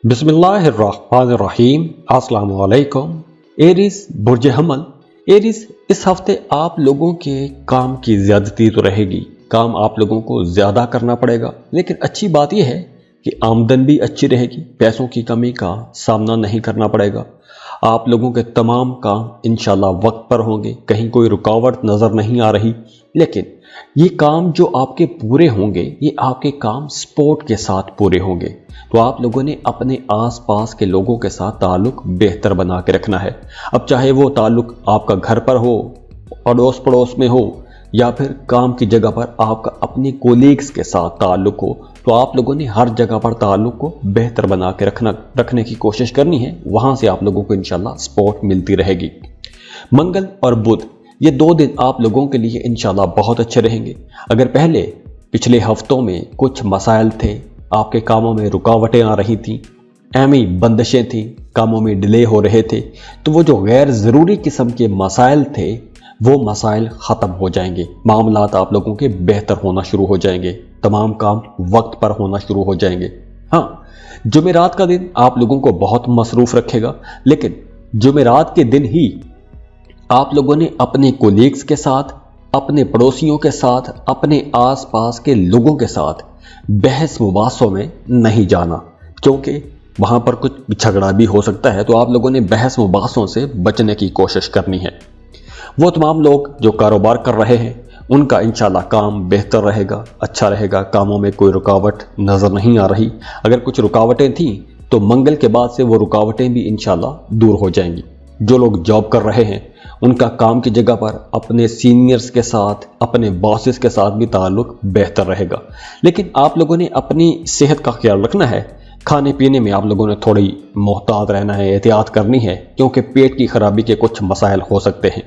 बिस्मिल्लाहिर्रहमानिर्रहीम। अस्सलाम वालेकुम। एरीज बुर्ज हमल। एरीज, इस हफ्ते आप लोगों के काम की ज्यादती तो रहेगी, काम आप लोगों को ज्यादा करना पड़ेगा, लेकिन अच्छी बात यह है कि आमदन भी अच्छी रहेगी, पैसों की कमी का सामना नहीं करना पड़ेगा। आप लोगों के तमाम काम इंशाल्लाह वक्त पर होंगे, कहीं कोई रुकावट नज़र नहीं आ रही। लेकिन ये काम जो आपके पूरे होंगे, ये आपके काम सपोर्ट के साथ पूरे होंगे। तो आप लोगों ने अपने आसपास के लोगों के साथ ताल्लुक बेहतर बना के रखना है। अब चाहे वो ताल्लुक आपका घर पर हो, अड़ोस पड़ोस में हो, या फिर काम की जगह पर आपका अपने कोलीग्स के साथ ताल्लुक हो, तो आप लोगों ने हर जगह पर ताल्लुक को बेहतर बना के रखने की कोशिश करनी है। वहां से आप लोगों को इंशाल्लाह सपोर्ट मिलती रहेगी। मंगल और बुध, ये 2 दिन आप लोगों के लिए इंशाल्लाह बहुत अच्छे रहेंगे। अगर पिछले हफ्तों में कुछ मसाइल थे, आपके कामों में रुकावटें आ रही थीं, एमी बंदिशें थीं, कामों में डिले हो रहे थे, तो वो जो गैर ज़रूरी किस्म के मसाइल थे, वो मसाइल ख़त्म हो जाएंगे। मामलात आप लोगों के बेहतर होना शुरू हो जाएंगे, तमाम काम वक्त पर होना शुरू हो जाएंगे। हाँ, जुमेरात का दिन आप लोगों को बहुत मसरूफ़ रखेगा, लेकिन जुमेरात के दिन ही आप लोगों ने अपने कोलीग्स के साथ, अपने पड़ोसियों के साथ, अपने आसपास के लोगों के साथ बहस मुबासों में नहीं जाना, क्योंकि वहां पर कुछ झगड़ा भी हो सकता है। तो आप लोगों ने बहस मुबासों से बचने की कोशिश करनी है। वो तमाम लोग जो कारोबार कर रहे हैं, उनका इंशाल्लाह काम बेहतर रहेगा, अच्छा रहेगा, कामों में कोई रुकावट नज़र नहीं आ रही। अगर कुछ रुकावटें थीं तो मंगल के बाद से वो रुकावटें भी इंशाल्लाह दूर हो जाएंगी। जो लोग जॉब कर रहे हैं, उनका काम की जगह पर अपने सीनियर्स के साथ, अपने बॉसेस के साथ भी ताल्लुक बेहतर रहेगा। लेकिन आप लोगों ने अपनी सेहत का ख्याल रखना है। खाने पीने में आप लोगों ने थोड़ी मोहतात रहना है, एहतियात करनी है, क्योंकि पेट की खराबी के कुछ मसाइल हो सकते हैं।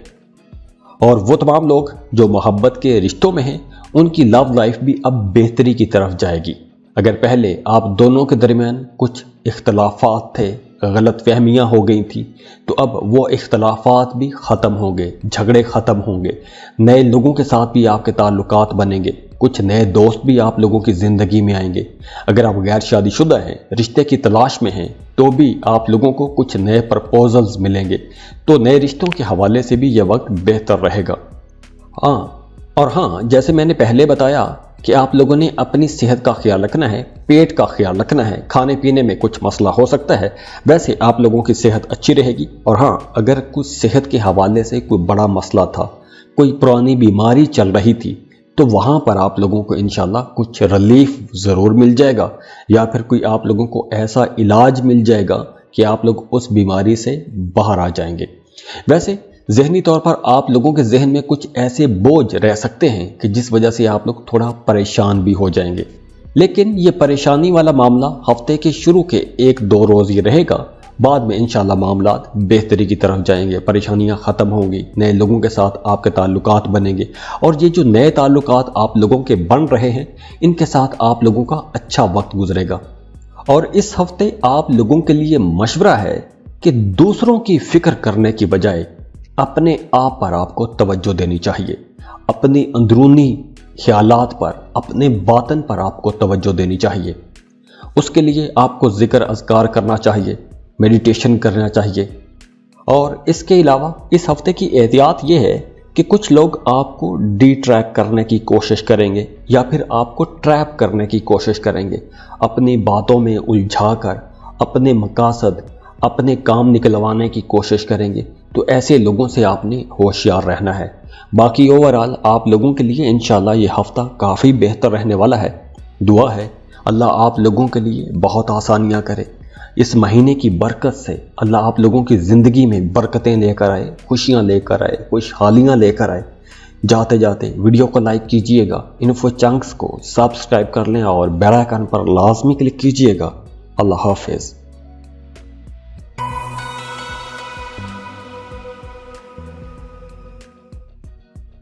और वो तमाम लोग जो मोहब्बत के रिश्तों में हैं, उनकी लव लाइफ भी अब बेहतरी की तरफ जाएगी। अगर पहले आप दोनों के दरमियान कुछ इख्तलाफात थे, गलत फहमियाँ हो गई थी, तो अब वो इख्तलाफात भी ख़त्म होंगे, झगड़े ख़त्म होंगे, नए लोगों के साथ भी आपके ताल्लुकात बनेंगे, कुछ नए दोस्त भी आप लोगों की ज़िंदगी में आएंगे। अगर आप गैर शादीशुदा हैं, रिश्ते की तलाश में हैं, तो भी आप लोगों को कुछ नए प्रपोजल्स मिलेंगे। तो नए रिश्तों के हवाले से भी यह वक्त बेहतर रहेगा। हाँ, जैसे मैंने पहले बताया कि आप लोगों ने अपनी सेहत का ख्याल रखना है, पेट का ख्याल रखना है, खाने पीने में कुछ मसला हो सकता है, वैसे आप लोगों की सेहत अच्छी रहेगी। और हाँ, अगर कुछ सेहत के हवाले से कोई बड़ा मसला था, कोई पुरानी बीमारी चल रही थी, तो वहाँ पर आप लोगों को इंशाल्लाह कुछ रिलीफ ज़रूर मिल जाएगा, या फिर कोई आप लोगों को ऐसा इलाज मिल जाएगा कि आप लोग उस बीमारी से बाहर आ जाएंगे। वैसे ज़हनी तौर पर आप लोगों के जहन में कुछ ऐसे बोझ रह सकते हैं कि जिस वजह से आप लोग थोड़ा परेशान भी हो जाएंगे, लेकिन ये परेशानी वाला मामला हफ्ते के शुरू के 1-2 रोज़ ही रहेगा। बाद में इंशाल्लाह मामलात बेहतरी की तरफ जाएंगे, परेशानियां ख़त्म होंगी, नए लोगों के साथ आपके ताल्लुकात बनेंगे, और ये जो नए ताल्लुकात आप लोगों के बन रहे हैं, इनके साथ आप लोगों का अच्छा वक्त गुजरेगा। और इस हफ्ते आप लोगों के लिए मशवरा है कि दूसरों की फिक्र करने की बजाय अपने आप पर आपको तवज्जो देनी चाहिए। अपनी अंदरूनी ख्यालात पर, अपने बातन पर आपको तवज्जो देनी चाहिए। उसके लिए आपको जिक्र अज़कार करना चाहिए, मेडिटेशन करना चाहिए। और इसके अलावा इस हफ्ते की एहतियात ये है कि कुछ लोग आपको डिट्रैक करने की कोशिश करेंगे, या फिर आपको ट्रैप करने की कोशिश करेंगे, अपनी बातों में उलझा कर अपने मकासद, अपने काम निकलवाने की कोशिश करेंगे। तो ऐसे लोगों से आपने होशियार रहना है। बाकी ओवरऑल आप लोगों के लिए इंशाल्लाह ये हफ्ता काफ़ी बेहतर रहने वाला है। दुआ है अल्लाह आप लोगों के लिए बहुत आसानियां करे। इस महीने की बरकत से अल्लाह आप लोगों की ज़िंदगी में बरकतें लेकर आए, खुशियां लेकर आए, खुशहालियां लेकर आए। जाते जाते वीडियो को लाइक कीजिएगा, इन्फो चंक्स को सब्सक्राइब कर लें और बेल आइकन पर लाजमी क्लिक कीजिएगा। अल्लाह हाफिज़।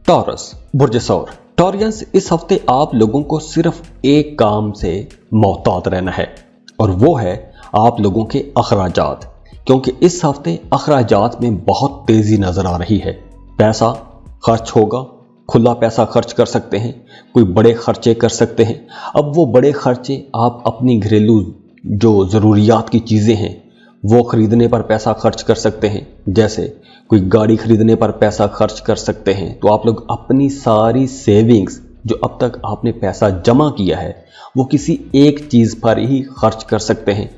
टॉरस बुर्ज सौर। टॉरियंस, इस हफ्ते आप लोगों को सिर्फ एक काम से मोहतात रहना है, और वो है आप लोगों के अखराजात, क्योंकि इस हफ्ते अखराजात में बहुत तेज़ी नज़र आ रही है। पैसा खर्च होगा, खुला पैसा खर्च कर सकते हैं, कोई बड़े खर्चे कर सकते हैं। अब वो बड़े खर्चे आप अपनी घरेलू जो ज़रूरियात की चीज़ें हैं वो ख़रीदने पर पैसा खर्च कर सकते हैं, जैसे कोई गाड़ी ख़रीदने पर पैसा खर्च कर सकते हैं, तो आप लोग अपनी सारी सेविंग्स जो अब तक आपने पैसा जमा किया है वो किसी एक चीज़ पर ही खर्च कर सकते हैं।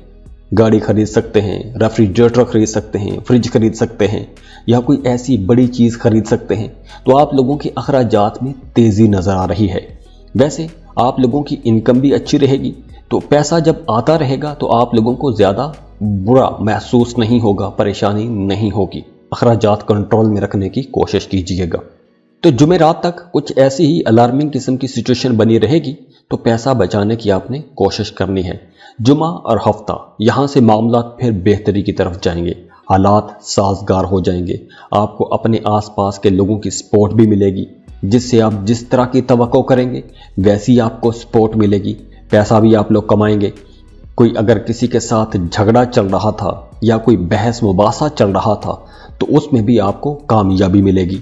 गाड़ी खरीद सकते हैं, रेफ्रिजरेटर खरीद सकते हैं, फ्रिज खरीद सकते हैं, या कोई ऐसी बड़ी चीज़ खरीद सकते हैं। तो आप लोगों के अखराजात में तेज़ी नज़र आ रही है। वैसे आप लोगों की इनकम भी अच्छी रहेगी, तो पैसा जब आता रहेगा तो आप लोगों को ज़्यादा बुरा महसूस नहीं होगा, परेशानी नहीं होगी। अखराजात कंट्रोल में रखने की कोशिश कीजिएगा। तो जुमेरात तक कुछ ऐसी ही अलार्मिंग किस्म की सिचुएशन बनी रहेगी, तो पैसा बचाने की आपने कोशिश करनी है। जुमा और हफ्ता यहाँ से मामला फिर बेहतरी की तरफ जाएंगे, हालात साजगार हो जाएंगे। आपको अपने आसपास के लोगों की सपोर्ट भी मिलेगी, जिससे आप जिस तरह की तवक्को करेंगे वैसी आपको सपोर्ट मिलेगी। पैसा भी आप लोग कमाएंगे। कोई अगर किसी के साथ झगड़ा चल रहा था या कोई बहस मुबासा चल रहा था तो उसमें भी आपको कामयाबी मिलेगी।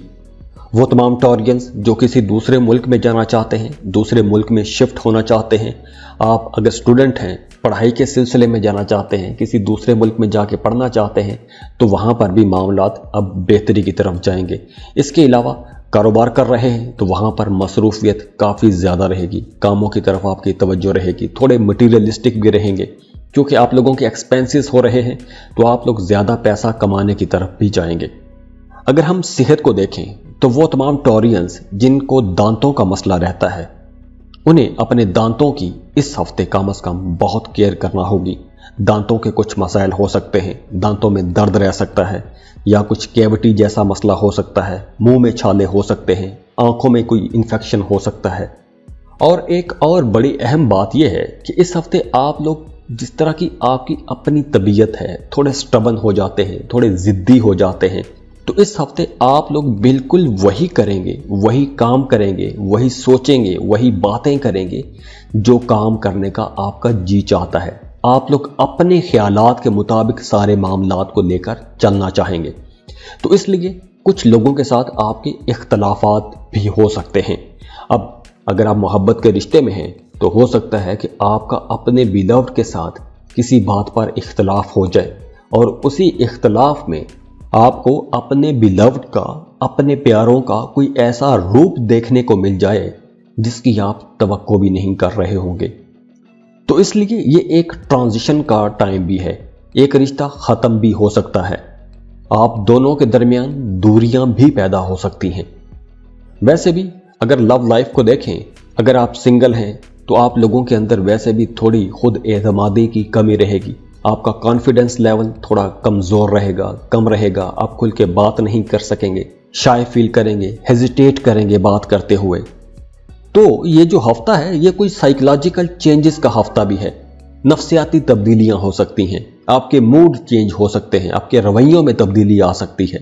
वो तमाम टॉरियंस जो किसी दूसरे मुल्क में जाना चाहते हैं, दूसरे मुल्क में शिफ्ट होना चाहते हैं, आप अगर स्टूडेंट हैं, पढ़ाई के सिलसिले में जाना चाहते हैं, किसी दूसरे मुल्क में जाके पढ़ना चाहते हैं, तो वहाँ पर भी मामलात अब बेहतरी की तरफ जाएंगे। इसके अलावा कारोबार कर रहे हैं तो वहाँ पर मसरूफियत काफ़ी ज़्यादा रहेगी, कामों की तरफ आपकी तवज्जो रहेगी, थोड़े मटीरियलिस्टिक भी रहेंगे, क्योंकि आप लोगों के एक्सपेंसेस हो रहे हैं तो आप लोग ज़्यादा पैसा कमाने की तरफ भी जाएंगे। अगर हम सेहत को देखें तो वो तमाम टॉरियंस जिनको दांतों का मसला रहता है, उन्हें अपने दांतों की इस हफ्ते कम से कम बहुत केयर करना होगी। दांतों के कुछ मसाइल हो सकते हैं, दांतों में दर्द रह सकता है, या कुछ कैविटी जैसा मसला हो सकता है, मुंह में छाले हो सकते हैं, आंखों में कोई इन्फेक्शन हो सकता है। और एक और बड़ी अहम बात यह है कि इस हफ्ते आप लोग जिस तरह की आपकी अपनी तबीयत है, थोड़े स्टबन हो जाते हैं, थोड़े ज़िद्दी हो जाते हैं, तो इस हफ्ते आप लोग बिल्कुल वही करेंगे, वही काम करेंगे, वही सोचेंगे, वही बातें करेंगे जो काम करने का आपका जी चाहता है। आप लोग अपने ख्यालात के मुताबिक सारे मामलात को लेकर चलना चाहेंगे। तो इसलिए कुछ लोगों के साथ आपके इख्तलाफात भी हो सकते हैं। अब अगर आप मोहब्बत के रिश्ते में हैं तो हो सकता है कि आपका अपने बिलव्ड के साथ किसी बात पर इख्तलाफ हो जाए, और उसी इख्तलाफ में आपको अपने बिलव्ड का, अपने प्यारों का कोई ऐसा रूप देखने को मिल जाए जिसकी आप तवक्को भी नहीं कर रहे होंगे। तो इसलिए ये एक ट्रांजिशन का टाइम भी है, एक रिश्ता ख़त्म भी हो सकता है, आप दोनों के दरमियान दूरियां भी पैदा हो सकती हैं। वैसे भी अगर लव लाइफ को देखें, अगर आप सिंगल हैं तो आप लोगों के अंदर वैसे भी थोड़ी खुद एतमादी की कमी रहेगी, आपका कॉन्फिडेंस लेवल थोड़ा कमज़ोर रहेगा, कम रहेगा, आप खुल के बात नहीं कर सकेंगे, शाय फील करेंगे, हेजिटेट करेंगे बात करते हुए। तो ये जो हफ्ता है ये कोई साइकोलॉजिकल चेंजेस का हफ्ता भी है, नफ्सियाती तब्दीलियां हो सकती हैं, आपके मूड चेंज हो सकते हैं, आपके रवैयों में तब्दीली आ सकती है।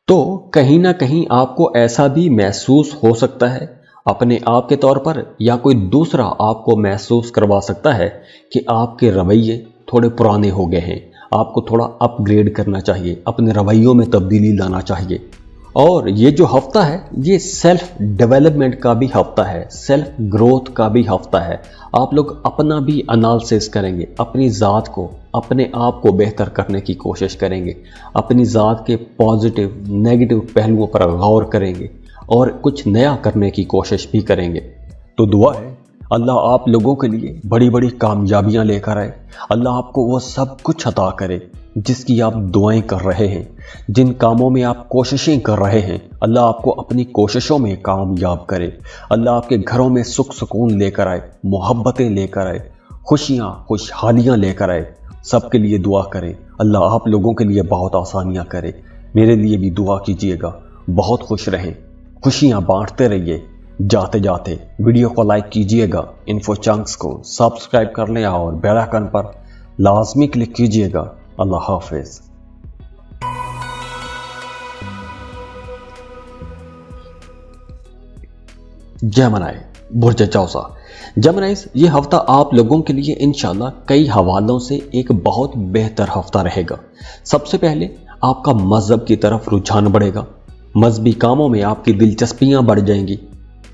तो कहीं ना कहीं आपको ऐसा भी महसूस हो सकता है अपने आप के तौर पर, या कोई दूसरा आपको महसूस करवा सकता है कि आपके रवैये थोड़े पुराने हो गए हैं, आपको थोड़ा अपग्रेड करना चाहिए, अपने रवैयों में तब्दीली लाना चाहिए। और ये जो हफ्ता है ये सेल्फ डेवलपमेंट का भी हफ्ता है, सेल्फ ग्रोथ का भी हफ्ता है। आप लोग अपना भी एनालिसिस करेंगे, अपनी ज़ात को, अपने आप को बेहतर करने की कोशिश करेंगे, अपनी ज़ात के पॉजिटिव नेगेटिव पहलुओं पर गौर करेंगे और कुछ नया करने की कोशिश भी करेंगे। तो दुआ है अल्लाह आप लोगों के लिए बड़ी बड़ी कामयाबियां लेकर आए, अल्लाह आपको वो सब कुछ अता करे जिसकी आप दुआएं कर रहे हैं, जिन कामों में आप कोशिशें कर रहे हैं, अल्लाह आपको अपनी कोशिशों में कामयाब करे। अल्लाह आपके घरों में सुख सुकून लेकर आए, मोहब्बतें लेकर आए, खुशियाँ खुशहालियाँ लेकर आए। सबके लिए दुआ करें, अल्लाह आप लोगों के लिए बहुत आसानियाँ करे। मेरे लिए भी दुआ कीजिएगा, बहुत खुश रहें, खुशियाँ बांटते रहिए। जाते जाते वीडियो को लाइक कीजिएगा, इन्फो चंक्स को सब्सक्राइब कर लें और बेल आइकन पर लाजमी क्लिक कीजिएगा। अल्लाह हाफिज। जेमिनी बुर्ज चौसा। जेमिनीज़, ये हफ्ता आप लोगों के लिए इंशाल्लाह कई हवालों से एक बहुत बेहतर हफ्ता रहेगा। सबसे पहले आपका मजहब की तरफ रुझान बढ़ेगा, मजहबी कामों में आपकी दिलचस्पियां बढ़ जाएंगी।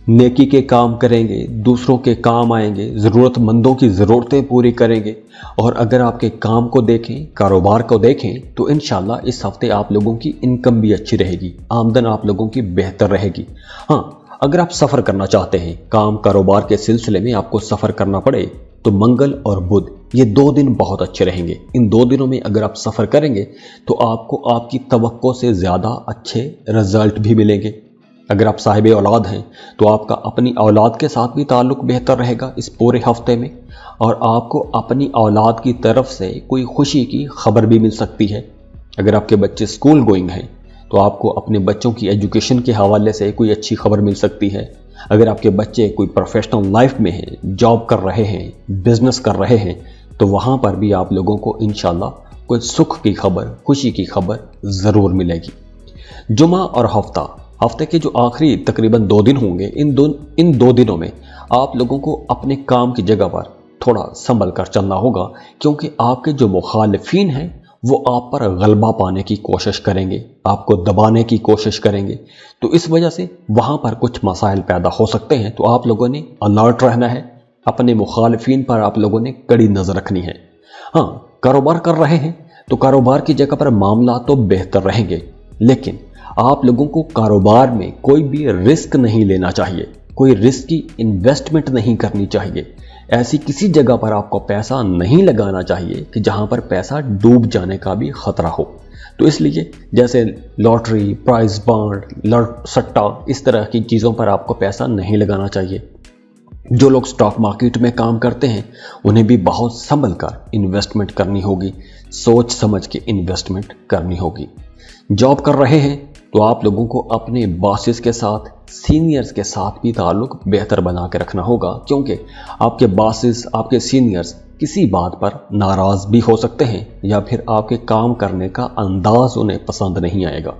नेकी के काम करेंगे, दूसरों के काम आएंगे, ज़रूरतमंदों की ज़रूरतें पूरी करेंगे। और अगर आपके काम को देखें, कारोबार को देखें, तो इंशाल्लाह इस हफ्ते आप लोगों की इनकम भी अच्छी रहेगी, आमदन आप लोगों की बेहतर रहेगी। हाँ, अगर आप सफ़र करना चाहते हैं, काम कारोबार के सिलसिले में आपको सफ़र करना पड़े, तो मंगल और बुध ये 2 दिन बहुत अच्छे रहेंगे। इन 2 दिनों में अगर आप सफ़र करेंगे तो आपको आपकी तवक्को से ज़्यादा अच्छे रिजल्ट भी मिलेंगे। अगर आप साहिब औलाद हैं तो आपका अपनी औलाद के साथ भी ताल्लुक़ बेहतर रहेगा इस पूरे हफ्ते में, और आपको अपनी औलाद की तरफ से कोई खुशी की खबर भी मिल सकती है। अगर आपके बच्चे स्कूल गोइंग हैं तो आपको अपने बच्चों की एजुकेशन के हवाले से कोई अच्छी खबर मिल सकती है। अगर आपके बच्चे कोई प्रोफेशनल लाइफ में हैं, जॉब कर रहे हैं, बिजनेस कर रहे हैं, तो वहाँ पर भी आप लोगों को इंशाल्लाह कोई सुख की खबर, खुशी की खबर ज़रूर मिलेगी। जुमा और हफ्ते के जो आखिरी तकरीबन 2 दिन होंगे, इन 2 दिनों में आप लोगों को अपने काम की जगह पर थोड़ा संभल कर चलना होगा, क्योंकि आपके जो मुखालिफिन हैं वो आप पर गलबा पाने की कोशिश करेंगे, आपको दबाने की कोशिश करेंगे। तो इस वजह से वहाँ पर कुछ मसाइल पैदा हो सकते हैं। तो आप लोगों ने अलर्ट रहना है, अपने मुखालिफिन पर आप लोगों ने कड़ी नज़र रखनी है। हाँ, कारोबार कर रहे हैं तो कारोबार की जगह पर मामला तो बेहतर रहेंगे, लेकिन आप लोगों को कारोबार में कोई भी रिस्क नहीं लेना चाहिए, कोई रिस्की इन्वेस्टमेंट नहीं करनी चाहिए। ऐसी किसी जगह पर आपको पैसा नहीं लगाना चाहिए कि जहां पर पैसा डूब जाने का भी खतरा हो। तो इसलिए जैसे लॉटरी, प्राइज बॉन्ड, सट्टा, इस तरह की चीज़ों पर आपको पैसा नहीं लगाना चाहिए। जो लोग स्टॉक मार्केट में काम करते हैं उन्हें भी बहुत संभल कर इन्वेस्टमेंट करनी होगी, सोच समझ के इन्वेस्टमेंट करनी होगी। जॉब कर रहे हैं तो आप लोगों को अपने बॉसेस के साथ, सीनियर्स के साथ भी ताल्लुक बेहतर बना के रखना होगा, क्योंकि आपके बॉसेस, आपके सीनियर्स किसी बात पर नाराज़ भी हो सकते हैं, या फिर आपके काम करने का अंदाज उन्हें पसंद नहीं आएगा।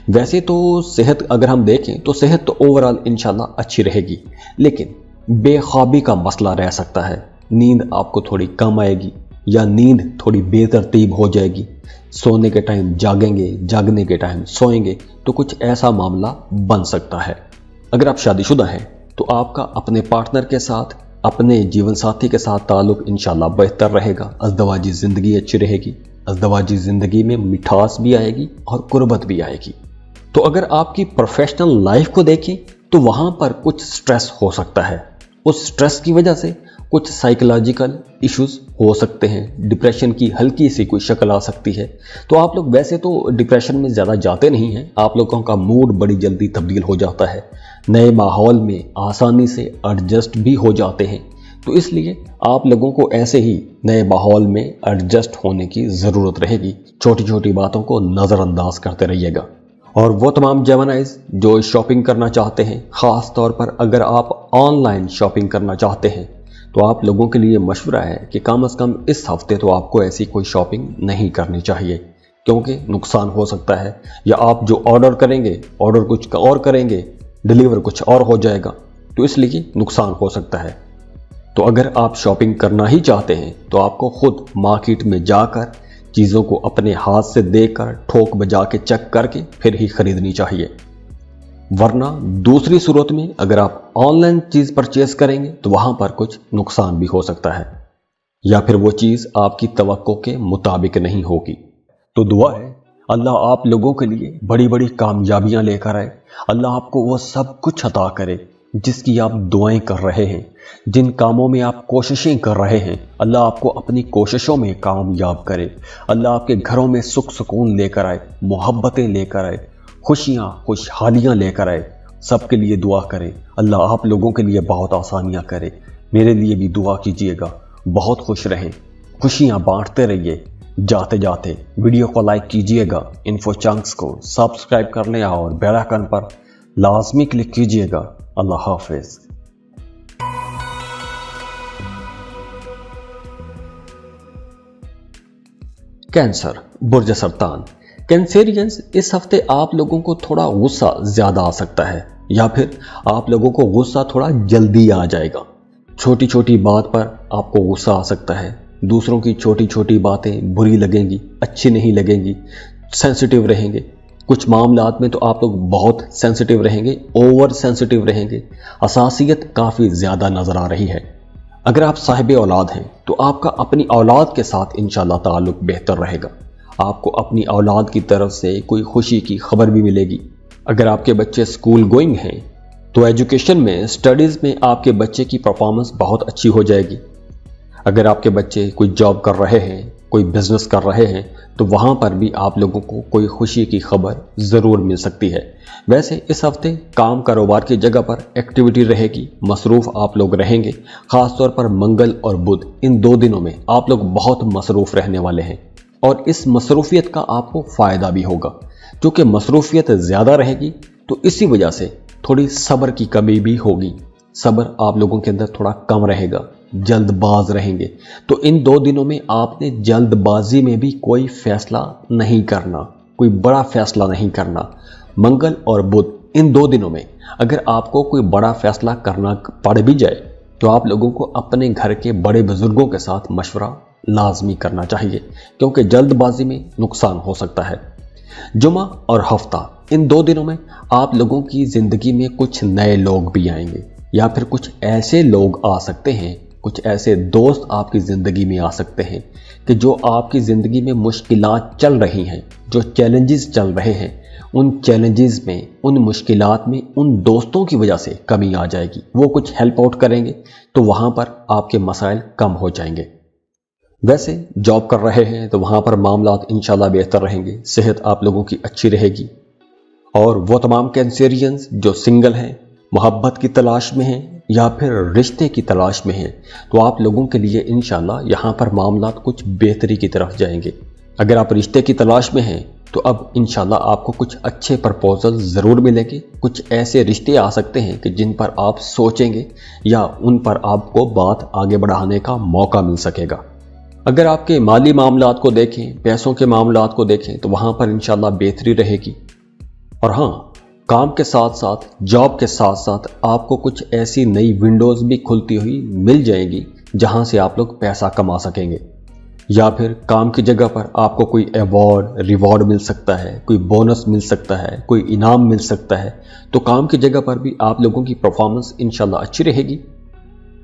वैसे तो सेहत अगर हम देखें तो सेहत तो ओवरऑल इंशाल्लाह अच्छी रहेगी, लेकिन बेख्वाबी का मसला रह सकता है। नींद आपको थोड़ी कम आएगी या नींद थोड़ी बेतरतीब हो जाएगी। सोने के टाइम जागेंगे, जागने के टाइम सोएंगे, तो कुछ ऐसा मामला बन सकता है। अगर आप शादीशुदा हैं तो आपका अपने पार्टनर के साथ, अपने जीवन साथी के साथ ताल्लुक इंशाल्लाह बेहतर रहेगा। अज़दवाजी ज़िंदगी अच्छी रहेगी, अज़दवाजी ज़िंदगी में मिठास भी आएगी और कुर्बत भी आएगी। तो अगर आपकी प्रोफेशनल लाइफ को देखें तो वहाँ पर कुछ स्ट्रेस हो सकता है। उस स्ट्रेस की वजह से कुछ साइकोलॉजिकल इश्यूज हो सकते हैं, डिप्रेशन की हल्की सी कोई शक्ल आ सकती है। तो आप लोग वैसे तो डिप्रेशन में ज़्यादा जाते नहीं हैं, आप लोगों का मूड बड़ी जल्दी तब्दील हो जाता है, नए माहौल में आसानी से एडजस्ट भी हो जाते हैं। तो इसलिए आप लोगों को ऐसे ही नए माहौल में एडजस्ट होने की ज़रूरत रहेगी। छोटी छोटी बातों को नज़रअंदाज करते रहिएगा। और वो तमाम जेमिनाइज जो शॉपिंग करना चाहते हैं, ख़ास तौर पर अगर आप ऑनलाइन शॉपिंग करना चाहते हैं, तो आप लोगों के लिए मशवरा है कि कम से कम इस हफ्ते तो आपको ऐसी कोई शॉपिंग नहीं करनी चाहिए, क्योंकि नुकसान हो सकता है। या आप जो ऑर्डर करेंगे, ऑर्डर कुछ और करेंगे, डिलीवर कुछ और हो जाएगा, तो इसलिए नुकसान हो सकता है। तो अगर आप शॉपिंग करना ही चाहते हैं तो आपको खुद मार्केट में जाकर चीज़ों को अपने हाथ से देखकर, ठोक बजा के चेक करके फिर ही खरीदनी चाहिए। वरना दूसरी सूरत में अगर आप ऑनलाइन चीज़ परचेज करेंगे तो वहाँ पर कुछ नुकसान भी हो सकता है, या फिर वो चीज़ आपकी तवक्को के मुताबिक नहीं होगी। तो दुआ है अल्लाह आप लोगों के लिए बड़ी बड़ी कामयाबियाँ लेकर आए। अल्लाह आपको वो सब कुछ अता करे जिसकी आप दुआएं कर रहे हैं, जिन कामों में आप कोशिशें कर रहे हैं, अल्लाह आपको अपनी कोशिशों में कामयाब करे। अल्लाह आपके घरों में सुख सुकून लेकर आए, मोहब्बतें लेकर आए, खुशियाँ खुशहालियाँ लेकर आए। सबके लिए दुआ करें, अल्लाह आप लोगों के लिए बहुत आसानियाँ करे। मेरे लिए भी दुआ कीजिएगा। बहुत खुश रहें, खुशियाँ बांटते रहिए। जाते जाते वीडियो को लाइक कीजिएगा, इन्फो चंक्स को सब्सक्राइब करने और बेल आइकन पर लाजमी क्लिक कीजिएगा। अल्लाह हाफिज। कैंसर, बुर्ज सरतान। कैंसेरियंस, इस हफ्ते आप लोगों को थोड़ा गुस्सा ज़्यादा आ सकता है, या फिर आप लोगों को गुस्सा थोड़ा जल्दी आ जाएगा। छोटी छोटी बात पर आपको गुस्सा आ सकता है। दूसरों की छोटी छोटी बातें बुरी लगेंगी, अच्छी नहीं लगेंगी, सेंसिटिव रहेंगे। कुछ मामलात में तो आप लोग बहुत सेंसिटिव रहेंगे, ओवर सेंसिटिव रहेंगे, हसासियत काफ़ी ज़्यादा नज़र आ रही है। अगर आप साहिब औलाद हैं तो आपका अपनी औलाद के साथ इंशाल्लाह ताल्लुक बेहतर रहेगा। आपको अपनी औलाद की तरफ से कोई खुशी की खबर भी मिलेगी। अगर आपके बच्चे स्कूल गोइंग हैं तो एजुकेशन में, स्टडीज़ में आपके बच्चे की परफॉर्मेंस बहुत अच्छी हो जाएगी। अगर आपके बच्चे कोई जॉब कर रहे हैं, कोई बिजनेस कर रहे हैं, तो वहाँ पर भी आप लोगों को कोई खुशी की खबर ज़रूर मिल सकती है। वैसे इस हफ्ते काम कारोबार की जगह पर एक्टिविटी रहेगी, मसरूफ़ आप लोग रहेंगे। ख़ास तौर पर मंगल और बुध, इन 2 दिनों में आप लोग बहुत मसरूफ़ रहने वाले हैं और इस मसरूफियत का आपको फ़ायदा भी होगा। क्योंकि मसरूफियत ज़्यादा रहेगी तो इसी वजह से थोड़ी सब्र की कमी भी होगी। सब्र आप लोगों के अंदर थोड़ा कम रहेगा, जल्दबाज रहेंगे। तो इन 2 दिनों में आपने जल्दबाजी में भी कोई फैसला नहीं करना, कोई बड़ा फैसला नहीं करना। मंगल और बुध, इन 2 दिनों में अगर आपको कोई बड़ा फैसला करना पड़ भी जाए तो आप लोगों को अपने घर के बड़े बुजुर्गों के साथ मशवरा लाजमी करना चाहिए, क्योंकि जल्दबाजी में नुकसान हो सकता है। जुमा और हफ्ता, इन 2 दिनों में आप लोगों की ज़िंदगी में कुछ नए लोग भी आएंगे या फिर कुछ ऐसे लोग आ सकते हैं, कुछ ऐसे दोस्त आपकी ज़िंदगी में आ सकते हैं कि जो आपकी ज़िंदगी में मुश्किलात चल रही हैं, जो चैलेंजेस चल रहे हैं, उन चैलेंजेस में, उन मुश्किलात में उन दोस्तों की वजह से कमी आ जाएगी। वो कुछ हेल्प आउट करेंगे तो वहाँ पर आपके मसाइल कम हो जाएंगे। वैसे जॉब कर रहे हैं तो वहाँ पर मामलात इंशाल्लाह बेहतर रहेंगे, सेहत आप लोगों की अच्छी रहेगी। और वो तमाम कैंसेरियंस जो सिंगल हैं, मोहब्बत की तलाश में हैं या फिर रिश्ते की तलाश में हैं, तो आप लोगों के लिए इंशाल्लाह यहाँ पर मामलात कुछ बेहतरी की तरफ जाएंगे। अगर आप रिश्ते की तलाश में हैं तो अब इंशाल्लाह आपको कुछ अच्छे प्रपोजल ज़रूर मिलेंगे। कुछ ऐसे रिश्ते आ सकते हैं कि जिन पर आप सोचेंगे या उन पर आपको बात आगे बढ़ाने का मौका मिल सकेगा। अगर आपके माली मामलात को देखें, पैसों के मामलात को देखें, तो वहाँ पर इंशाल्लाह बेहतरी रहेगी। और हाँ, काम के साथ साथ, जॉब के साथ साथ आपको कुछ ऐसी नई विंडोज़ भी खुलती हुई मिल जाएगी जहाँ से आप लोग पैसा कमा सकेंगे। या फिर काम की जगह पर आपको कोई अवार्ड, रिवॉर्ड मिल सकता है, कोई बोनस मिल सकता है, कोई इनाम मिल सकता है। तो काम की जगह पर भी आप लोगों की परफॉर्मेंस इंशाल्लाह अच्छी रहेगी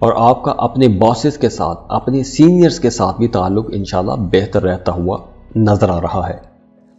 और आपका अपने बॉसेस के साथ, अपने सीनियर्स के साथ भी ताल्लुक इंशाल्लाह बेहतर रहता हुआ नजर आ रहा है।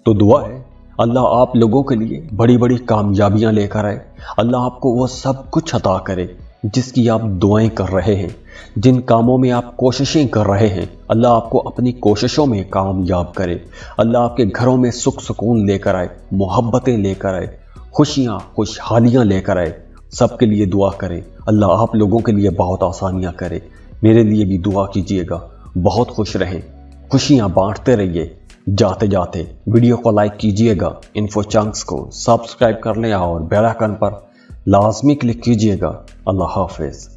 तो दुआ है अल्लाह आप लोगों के लिए बड़ी बड़ी कामयाबियां लेकर आए। अल्लाह आपको वो सब कुछ अता करे जिसकी आप दुआएं कर रहे हैं, जिन कामों में आप कोशिशें कर रहे हैं। अल्लाह आपको अपनी कोशिशों में कामयाब करे। अल्लाह आपके घरों में सुख सुकून लेकर आए, मोहब्बतें लेकर आए, खुशियाँ खुशहालियाँ लेकर आए। सबके लिए दुआ करें, अल्लाह आप लोगों के लिए बहुत आसानियाँ करे। मेरे लिए भी दुआ कीजिएगा। बहुत खुश रहें, खुशियाँ बांटते रहिए। जाते जाते वीडियो को लाइक कीजिएगा, इन्फो चंक्स को सब्सक्राइब कर लें और बेल आइकन पर लाजमी क्लिक कीजिएगा। अल्लाह हाफिज।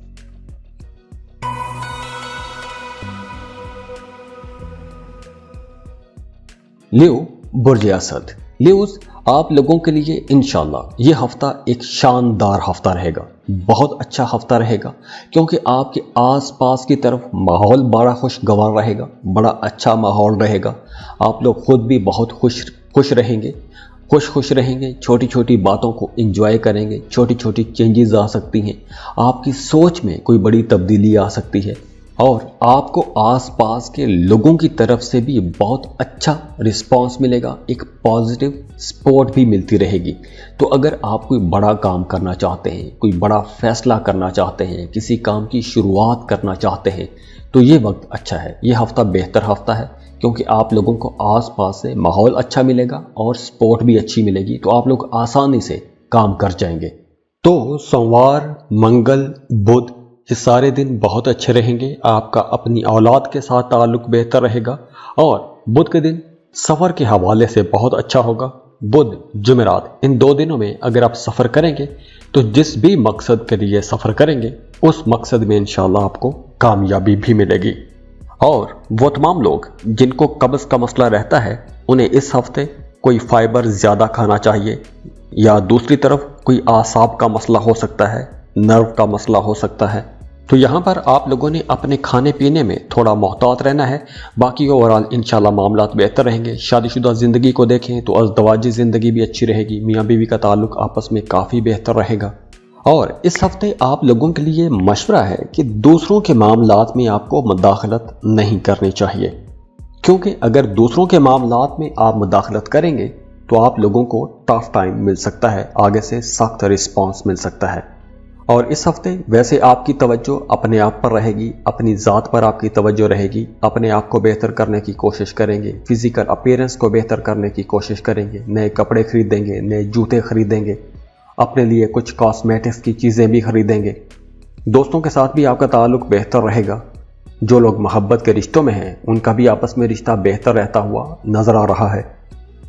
लियो बुर्ज असद, लियोस आप लोगों के लिए इंशाल्लाह ये हफ्ता एक शानदार हफ्ता रहेगा, बहुत अच्छा हफ्ता रहेगा, क्योंकि आपके आसपास की तरफ माहौल बड़ा खुशगवार रहेगा, बड़ा अच्छा माहौल रहेगा। आप लोग खुद भी बहुत खुश रहेंगे, खुश रहेंगे। छोटी छोटी बातों को एंजॉय करेंगे। छोटी छोटी चेंजेस आ सकती हैं, आपकी सोच में कोई बड़ी तब्दीली आ सकती है और आपको आसपास के लोगों की तरफ से भी बहुत अच्छा रिस्पांस मिलेगा, एक पॉजिटिव सपोर्ट भी मिलती रहेगी। तो अगर आप कोई बड़ा काम करना चाहते हैं, कोई बड़ा फैसला करना चाहते हैं, किसी काम की शुरुआत करना चाहते हैं, तो ये वक्त अच्छा है। ये हफ्ता बेहतर हफ्ता है क्योंकि आप लोगों को आसपास से माहौल अच्छा मिलेगा और सपोर्ट भी अच्छी मिलेगी, तो आप लोग आसानी से काम कर जाएंगे। तो सोमवार, मंगल, बुध, ये सारे दिन बहुत अच्छे रहेंगे। आपका अपनी औलाद के साथ ताल्लुक बेहतर रहेगा और बुध के दिन सफ़र के हवाले से बहुत अच्छा होगा। बुध, जुमेरात, इन 2 दिनों में अगर आप सफ़र करेंगे तो जिस भी मकसद के लिए सफ़र करेंगे उस मकसद में इंशाल्लाह आपको कामयाबी भी मिलेगी। और वो तमाम लोग जिनको कब्ज़ का मसला रहता है, उन्हें इस हफ्ते कोई फाइबर ज़्यादा खाना चाहिए, या दूसरी तरफ कोई आसाब का मसला हो सकता है, नर्व का मसला हो सकता है, تو यहाँ पर आप लोगों ने अपने खाने पीने में थोड़ा मोहतात रहना है। बाकी ओवरऑल इंशाल्लाह मामलात बेहतर रहेंगे। शादीशुदा ज़िंदगी को देखें तो अज़दवाजी ज़िंदगी भी अच्छी रहेगी, मियाँ बीवी का ताल्लुक़ आपस में काफ़ी बेहतर रहेगा। और इस हफ्ते आप लोगों के लिए मशवरा है कि दूसरों के मामलात में आपको मुदाखलत नहीं करनी चाहिए, क्योंकि अगर दूसरों के मामलात में आप मुदाखलत करेंगे तो आप लोगों को टफ टाइम मिल सकता है, आगे से सख्त रिस्पांस मिल सकता है। और इस हफ्ते वैसे आपकी तवज्जो अपने आप पर रहेगी, अपनी ज़ात पर आपकी तवज्जो रहेगी, अपने आप को बेहतर करने की कोशिश करेंगे, फिज़िकल अपीयरेंस को बेहतर करने की कोशिश करेंगे, नए कपड़े खरीदेंगे, नए जूते खरीदेंगे, अपने लिए कुछ कॉस्मेटिक्स की चीज़ें भी खरीदेंगे। दोस्तों के साथ भी आपका ताल्लुक़ बेहतर रहेगा। जो लोग मोहब्बत के रिश्तों में हैं उनका भी आपस में रिश्ता बेहतर रहता हुआ नज़र आ रहा है।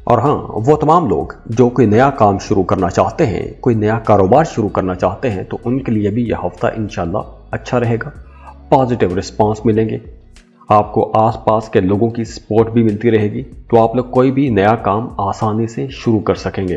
और हाँ, वो तमाम लोग जो कोई नया काम शुरू करना चाहते हैं, कोई नया कारोबार शुरू करना चाहते हैं, तो उनके लिए भी यह हफ्ता इंशाल्लाह अच्छा रहेगा। पॉजिटिव रिस्पांस मिलेंगे, आपको आसपास के लोगों की सपोर्ट भी मिलती रहेगी, तो आप लोग कोई भी नया काम आसानी से शुरू कर सकेंगे।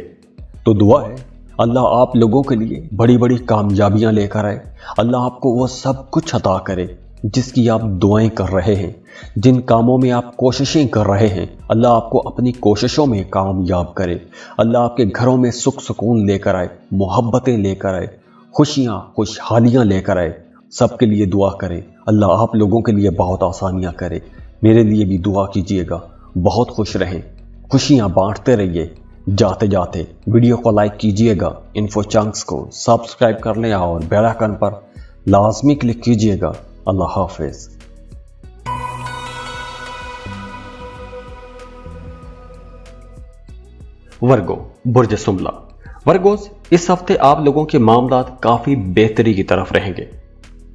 तो दुआ है अल्लाह आप लोगों के लिए बड़ी बड़ी कामयाबियां लेकर आए। अल्लाह आपको वो सब कुछ अता करे जिसकी आप दुआएं कर रहे हैं, जिन कामों में आप कोशिशें कर रहे हैं, अल्लाह आपको अपनी कोशिशों में कामयाब करे। अल्लाह आपके घरों में सुख सुकून लेकर आए, मोहब्बतें लेकर आए, खुशियाँ खुशहालियाँ लेकर आए। सबके लिए दुआ करें, अल्लाह आप लोगों के लिए बहुत आसानियाँ करे। मेरे लिए भी दुआ कीजिएगा। बहुत खुश रहें, खुशियाँ बांटते रहिए। जाते जाते वीडियो को लाइक कीजिएगा, इन्फो चंक्स को सब्सक्राइब कर लें और बेल आइकन पर लाजमी क्लिक कीजिएगा। अल्लाह हाफिज। वर्गो, बुर्ज सुमला। वर्गोस, इस हफ्ते आप लोगों के मामलात काफी बेहतरी की तरफ रहेंगे।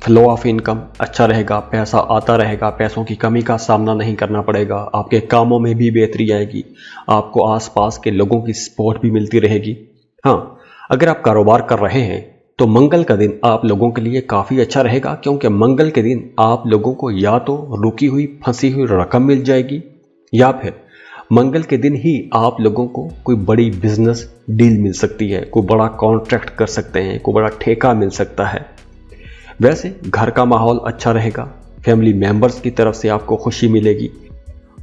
फ्लो ऑफ इनकम अच्छा रहेगा, पैसा आता रहेगा, पैसों की कमी का सामना नहीं करना पड़ेगा, आपके कामों में भी बेहतरी आएगी, आपको आसपास के लोगों की सपोर्ट भी मिलती रहेगी। हाँ, अगर आप कारोबार कर रहे हैं तो मंगल का दिन आप लोगों के लिए काफ़ी अच्छा रहेगा, क्योंकि मंगल के दिन आप लोगों को या तो रुकी हुई फंसी हुई रकम मिल जाएगी, या फिर मंगल के दिन ही आप लोगों को कोई बड़ी बिजनेस डील मिल सकती है, कोई बड़ा कॉन्ट्रैक्ट कर सकते हैं, कोई बड़ा ठेका मिल सकता है। वैसे घर का माहौल अच्छा रहेगा, फैमिली मेंबर्स की तरफ से आपको खुशी मिलेगी।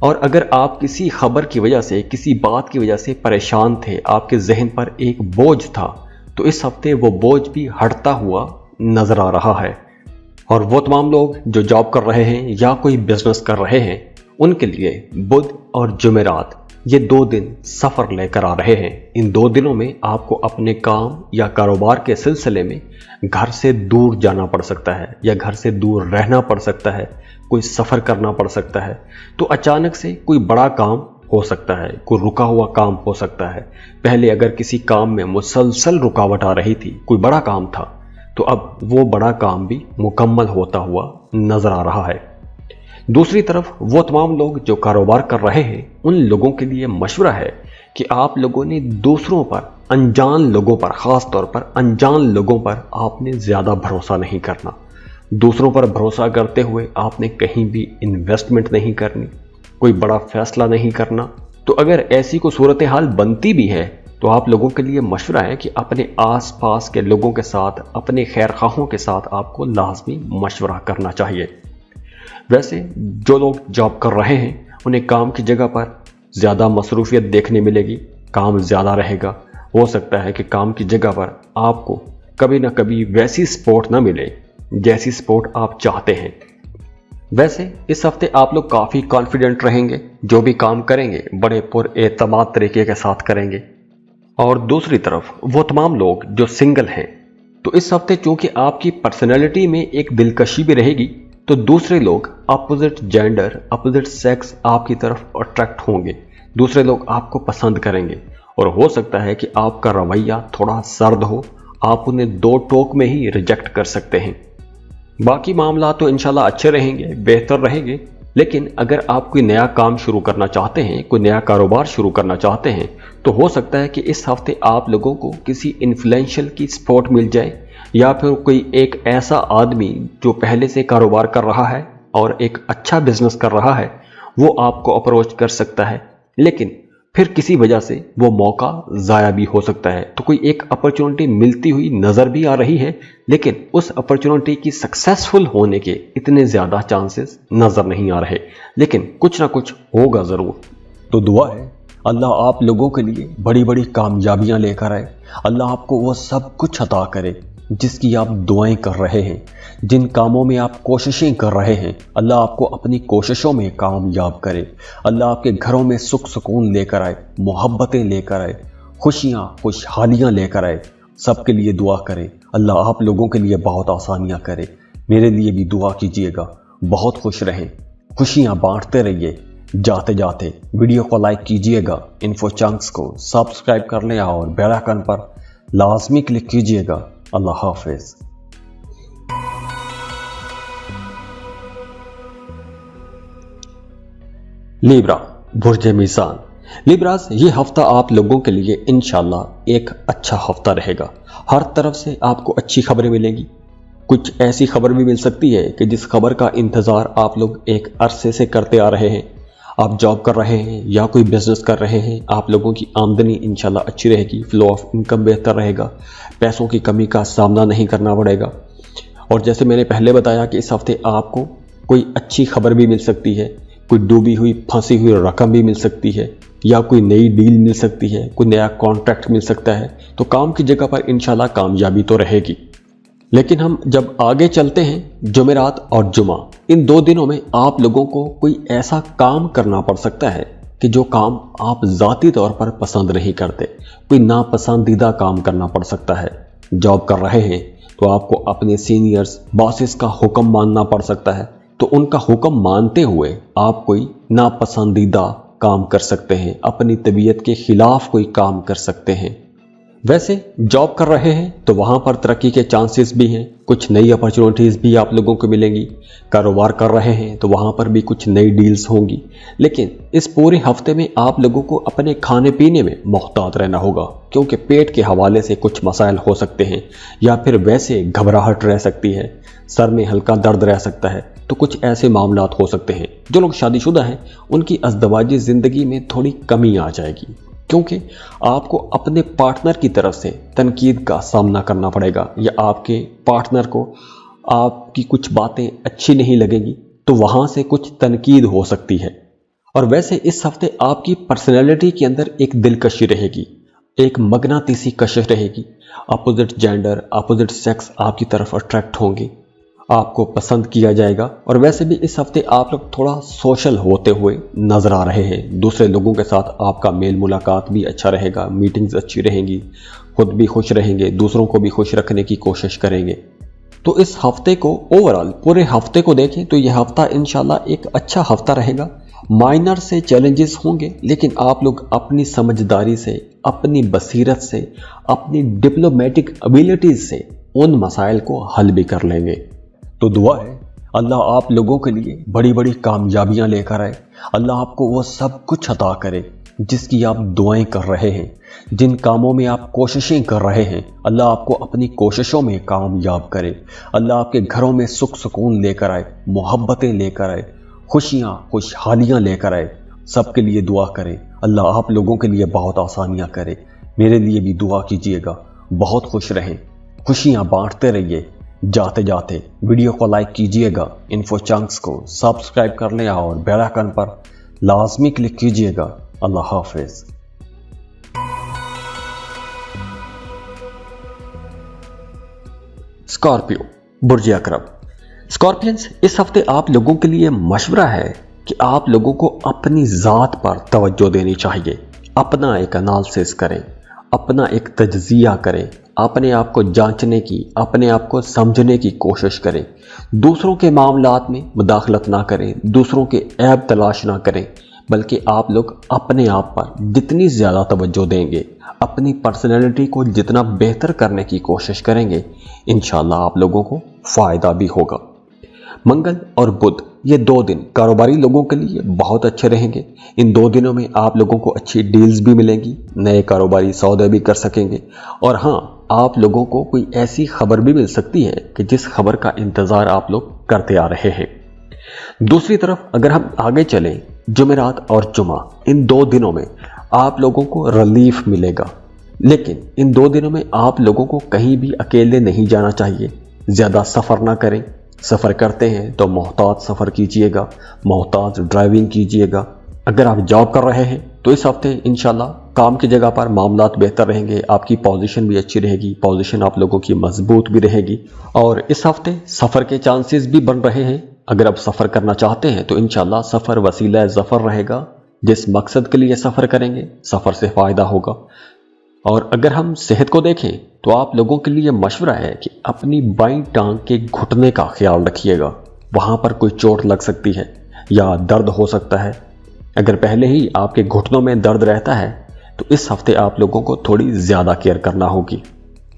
और अगर आप किसी खबर की वजह से, किसी बात की वजह से परेशान थे, आपके जहन पर एक बोझ था, तो इस हफ्ते वो बोझ भी हटता हुआ नजर आ रहा है। और वो तमाम लोग जो जॉब कर रहे हैं या कोई बिजनेस कर रहे हैं, उनके लिए बुध और जुमेरात ये 2 दिन सफ़र लेकर आ रहे हैं। इन 2 दिनों में आपको अपने काम या कारोबार के सिलसिले में घर से दूर जाना पड़ सकता है, या घर से दूर रहना पड़ सकता है, कोई सफ़र करना पड़ सकता है। तो अचानक से कोई बड़ा काम हो सकता है, कोई रुका हुआ काम हो सकता है। पहले अगर किसी काम में मुसलसल रुकावट आ रही थी, कोई बड़ा काम था, तो अब वो बड़ा काम भी मुकम्मल होता हुआ नजर आ रहा है। दूसरी तरफ वो तमाम लोग जो कारोबार कर रहे हैं, उन लोगों के लिए मशवरा है कि आप लोगों ने दूसरों पर, अनजान लोगों पर, ख़ास तौर पर अनजान लोगों पर आपने ज़्यादा भरोसा नहीं करना। दूसरों पर भरोसा करते हुए आपने कहीं भी इन्वेस्टमेंट नहीं करनी, कोई बड़ा फैसला नहीं करना। तो अगर ऐसी कोई सूरत हाल बनती भी है तो आप लोगों के लिए मशवरा है कि अपने आसपास के लोगों के साथ, अपने खैरखाहों के साथ आपको लाजमी मशवरा करना चाहिए। वैसे जो लोग जॉब कर रहे हैं उन्हें काम की जगह पर ज़्यादा मसरूफियत देखने मिलेगी, काम ज़्यादा रहेगा। हो सकता है कि काम की जगह पर आपको कभी ना कभी वैसी सपोर्ट ना मिले जैसी सपोर्ट आप चाहते हैं। वैसे इस हफ्ते आप लोग काफ़ी कॉन्फिडेंट रहेंगे, जो भी काम करेंगे बड़े पुरएतमाद तरीके के साथ करेंगे। और दूसरी तरफ वो तमाम लोग जो सिंगल हैं, तो इस हफ्ते चूंकि आपकी पर्सनैलिटी में एक दिलकशी भी रहेगी, तो दूसरे लोग अपोजिट जेंडर, अपोजिट सेक्स आपकी तरफ अट्रैक्ट होंगे, दूसरे लोग आपको पसंद करेंगे। और हो सकता है कि आपका रवैया थोड़ा सर्द हो, आप उन्हें 2 टोक में ही रिजेक्ट कर सकते हैं। बाकी मामला तो इंशाल्लाह अच्छे रहेंगे, बेहतर रहेंगे। लेकिन अगर आप कोई नया काम शुरू करना चाहते हैं, कोई नया कारोबार शुरू करना चाहते हैं, तो हो सकता है कि इस हफ्ते आप लोगों को किसी इन्फ्लुएंशियल की सपोर्ट मिल जाए, या फिर कोई एक ऐसा आदमी जो पहले से कारोबार कर रहा है और एक अच्छा बिजनेस कर रहा है, वो आपको अप्रोच कर सकता है। लेकिन फिर किसी वजह से वो मौका ज़ाया भी हो सकता है। तो कोई एक अपॉर्चुनिटी मिलती हुई नज़र भी आ रही है, लेकिन उस अपॉर्चुनिटी की सक्सेसफुल होने के इतने ज़्यादा चांसेस नज़र नहीं आ रहे, लेकिन कुछ ना कुछ होगा ज़रूर। तो दुआ है अल्लाह आप लोगों के लिए बड़ी बड़ी कामयाबियां लेकर आए। अल्लाह आपको वो सब कुछ अता करे जिसकी आप दुआएं कर रहे हैं, जिन कामों में आप कोशिशें कर रहे हैं, अल्लाह आपको अपनी कोशिशों में कामयाब करे। अल्लाह आपके घरों में सुख सुकून लेकर आए, मोहब्बतें लेकर आए, खुशियाँ खुशहालियाँ लेकर आए। सबके लिए दुआ करें, अल्लाह आप लोगों के लिए बहुत आसानियाँ करे। मेरे लिए भी दुआ कीजिएगा। बहुत खुश रहें, खुशियाँ बांटते रहिए। जाते जाते वीडियो को लाइक कीजिएगा, इन्फो चंक्स को सब्सक्राइब कर लें और बेल आइकन पर लाजमी क्लिक कीजिएगा। अल्लाह हाफिज। लिब्रा, बुर्ज मीज़ान। लिब्रास, ये हफ्ता आप लोगों के लिए इंशाल्लाह एक अच्छा हफ्ता रहेगा। हर तरफ से आपको अच्छी खबरें मिलेंगी। कुछ ऐसी खबर भी मिल सकती है कि जिस खबर का इंतज़ार आप लोग एक अरसे से करते आ रहे हैं। आप जॉब कर रहे हैं या कोई बिजनेस कर रहे हैं, आप लोगों की आमदनी इंशाल्लाह अच्छी रहेगी, फ्लो ऑफ इनकम बेहतर रहेगा, पैसों की कमी का सामना नहीं करना पड़ेगा। और जैसे मैंने पहले बताया कि इस हफ्ते आपको कोई अच्छी खबर भी मिल सकती है, कोई डूबी हुई फंसी हुई रकम भी मिल सकती है, या कोई नई डील मिल सकती है, कोई नया कॉन्ट्रैक्ट मिल सकता है। तो काम की जगह पर इंशाल्लाह कामयाबी तो रहेगी। लेकिन हम जब आगे चलते हैं, जुमेरात और जुमा, इन 2 दिनों में आप लोगों को कोई ऐसा काम करना पड़ सकता है कि जो काम आप ज़ाती तौर पर पसंद नहीं करते, कोई नापसंदीदा काम करना पड़ सकता है। जॉब कर रहे हैं तो आपको अपने सीनियर्स बॉसेस का हुक्म मानना पड़ सकता है, तो उनका हुक्म मानते हुए आप कोई नापसंदीदा काम कर सकते हैं, अपनी तबीयत के खिलाफ कोई काम कर सकते हैं। वैसे जॉब कर रहे हैं तो वहाँ पर तरक्की के चांसेस भी हैं, कुछ नई अपॉर्चुनिटीज़ भी आप लोगों को मिलेंगी। कारोबार कर रहे हैं तो वहाँ पर भी कुछ नई डील्स होंगी। लेकिन इस पूरे हफ्ते में आप लोगों को अपने खाने पीने में मोहतात रहना होगा, क्योंकि पेट के हवाले से कुछ मसाइल हो सकते हैं, या फिर वैसे घबराहट रह सकती है, सर में हल्का दर्द रह सकता है। तो कुछ ऐसे मामलात हो सकते हैं। जो लोग शादीशुदा हैं उनकी अज़दवाजी ज़िंदगी में थोड़ी कमी आ जाएगी, क्योंकि आपको अपने पार्टनर की तरफ से तनकीद का सामना करना पड़ेगा, या आपके पार्टनर को आपकी कुछ बातें अच्छी नहीं लगेंगी, तो वहाँ से कुछ तनकीद हो सकती है। और वैसे इस हफ्ते आपकी पर्सनैलिटी के अंदर एक दिलकशी रहेगी, एक मगनातीसी कशिश रहेगी। अपोजिट जेंडर, अपोजिट सेक्स आपकी तरफ अट्रैक्ट होंगे, आपको पसंद किया जाएगा। और वैसे भी इस हफ्ते आप लोग थोड़ा सोशल होते हुए नजर आ रहे हैं। दूसरे लोगों के साथ आपका मेल मुलाकात भी अच्छा रहेगा, मीटिंग्स अच्छी रहेंगी, खुद भी खुश रहेंगे, दूसरों को भी खुश रखने की कोशिश करेंगे। तो इस हफ्ते को ओवरऑल पूरे हफ्ते को देखें तो यह हफ्ता इंशाल्लाह एक अच्छा हफ्ता रहेगा। माइनर से चैलेंजेस होंगे, लेकिन आप लोग अपनी समझदारी से, अपनी बसीरत से, अपनी डिप्लोमेटिक एबिलिटीज से उन मसाइल को हल भी कर लेंगे। तो दुआ है अल्लाह आप लोगों के लिए बड़ी बड़ी कामयाबियां लेकर आए। अल्लाह आपको वो सब कुछ अता करे जिसकी आप दुआएं कर रहे हैं, जिन कामों में आप कोशिशें कर रहे हैं, अल्लाह आपको अपनी कोशिशों में कामयाब करे। अल्लाह आपके घरों में सुख सुकून लेकर आए, मोहब्बतें लेकर आए, खुशियाँ खुशहालियाँ लेकर आए। सबके लिए दुआ करें, अल्लाह आप लोगों के लिए बहुत आसानियाँ करे। मेरे लिए भी दुआ कीजिएगा। बहुत खुश रहें, खुशियाँ बांटते रहिए। जाते जाते वीडियो को लाइक कीजिएगा, इन्फो चंक्स को सब्सक्राइब कर लें और बेल आइकन पर लाजमी क्लिक कीजिएगा। अल्लाह हाफिज। स्कॉर्पियो, बुर्ज अकरब। स्कॉर्पियंस, इस हफ्ते आप लोगों के लिए मशवरा है कि आप लोगों को अपनी ज़ात पर तवज्जो देनी चाहिए। अपना एक एनालिसिस करें, अपना एक तज्जिया करें, अपने आप को जांचने की, अपने आप को समझने की कोशिश करें। दूसरों के मामलात में मुदाखलत ना करें, दूसरों के ऐब तलाश ना करें, बल्कि आप लोग अपने आप पर जितनी ज़्यादा तवज्जो देंगे, अपनी पर्सनैलिटी को जितना बेहतर करने की कोशिश करेंगे, इंशाल्लाह आप लोगों को फ़ायदा भी होगा। मंगल और बुध, ये 2 दिन कारोबारी लोगों के लिए बहुत अच्छे रहेंगे। इन 2 दिनों में आप लोगों को अच्छी डील्स भी मिलेंगी, नए कारोबारी सौदे भी कर सकेंगे। और हाँ, आप लोगों को कोई ऐसी खबर भी मिल सकती है कि जिस खबर का इंतज़ार आप लोग करते आ रहे हैं। दूसरी तरफ अगर हम आगे चलें, जुमेरात और जुमा, इन 2 दिनों में आप लोगों को रिलीफ मिलेगा। लेकिन इन 2 दिनों में आप लोगों को कहीं भी अकेले नहीं जाना चाहिए। ज़्यादा सफ़र ना करें। सफ़र करते हैं तो मोहतात सफ़र कीजिएगा, मोहतात ड्राइविंग कीजिएगा। अगर आप जॉब कर रहे हैं तो इस हफ्ते इंशाल्लाह काम की जगह पर मामलात बेहतर रहेंगे, आपकी पोजीशन भी अच्छी रहेगी, पोजीशन आप लोगों की मजबूत भी रहेगी। और इस हफ्ते सफ़र के चांसेस भी बन रहे हैं। अगर आप सफ़र करना चाहते हैं तो इंशाल्लाह सफ़र वसीला ज़फ़र रहेगा। जिस मकसद के लिए सफ़र करेंगे सफ़र से फ़ायदा होगा। और अगर हम सेहत को देखें तो आप लोगों के लिए मशवरा है कि अपनी बाईं टांग के घुटने का ख्याल रखिएगा। वहाँ पर कोई चोट लग सकती है या दर्द हो सकता है। अगर पहले ही आपके घुटनों में दर्द रहता है तो इस हफ्ते आप लोगों को थोड़ी ज़्यादा केयर करना होगी।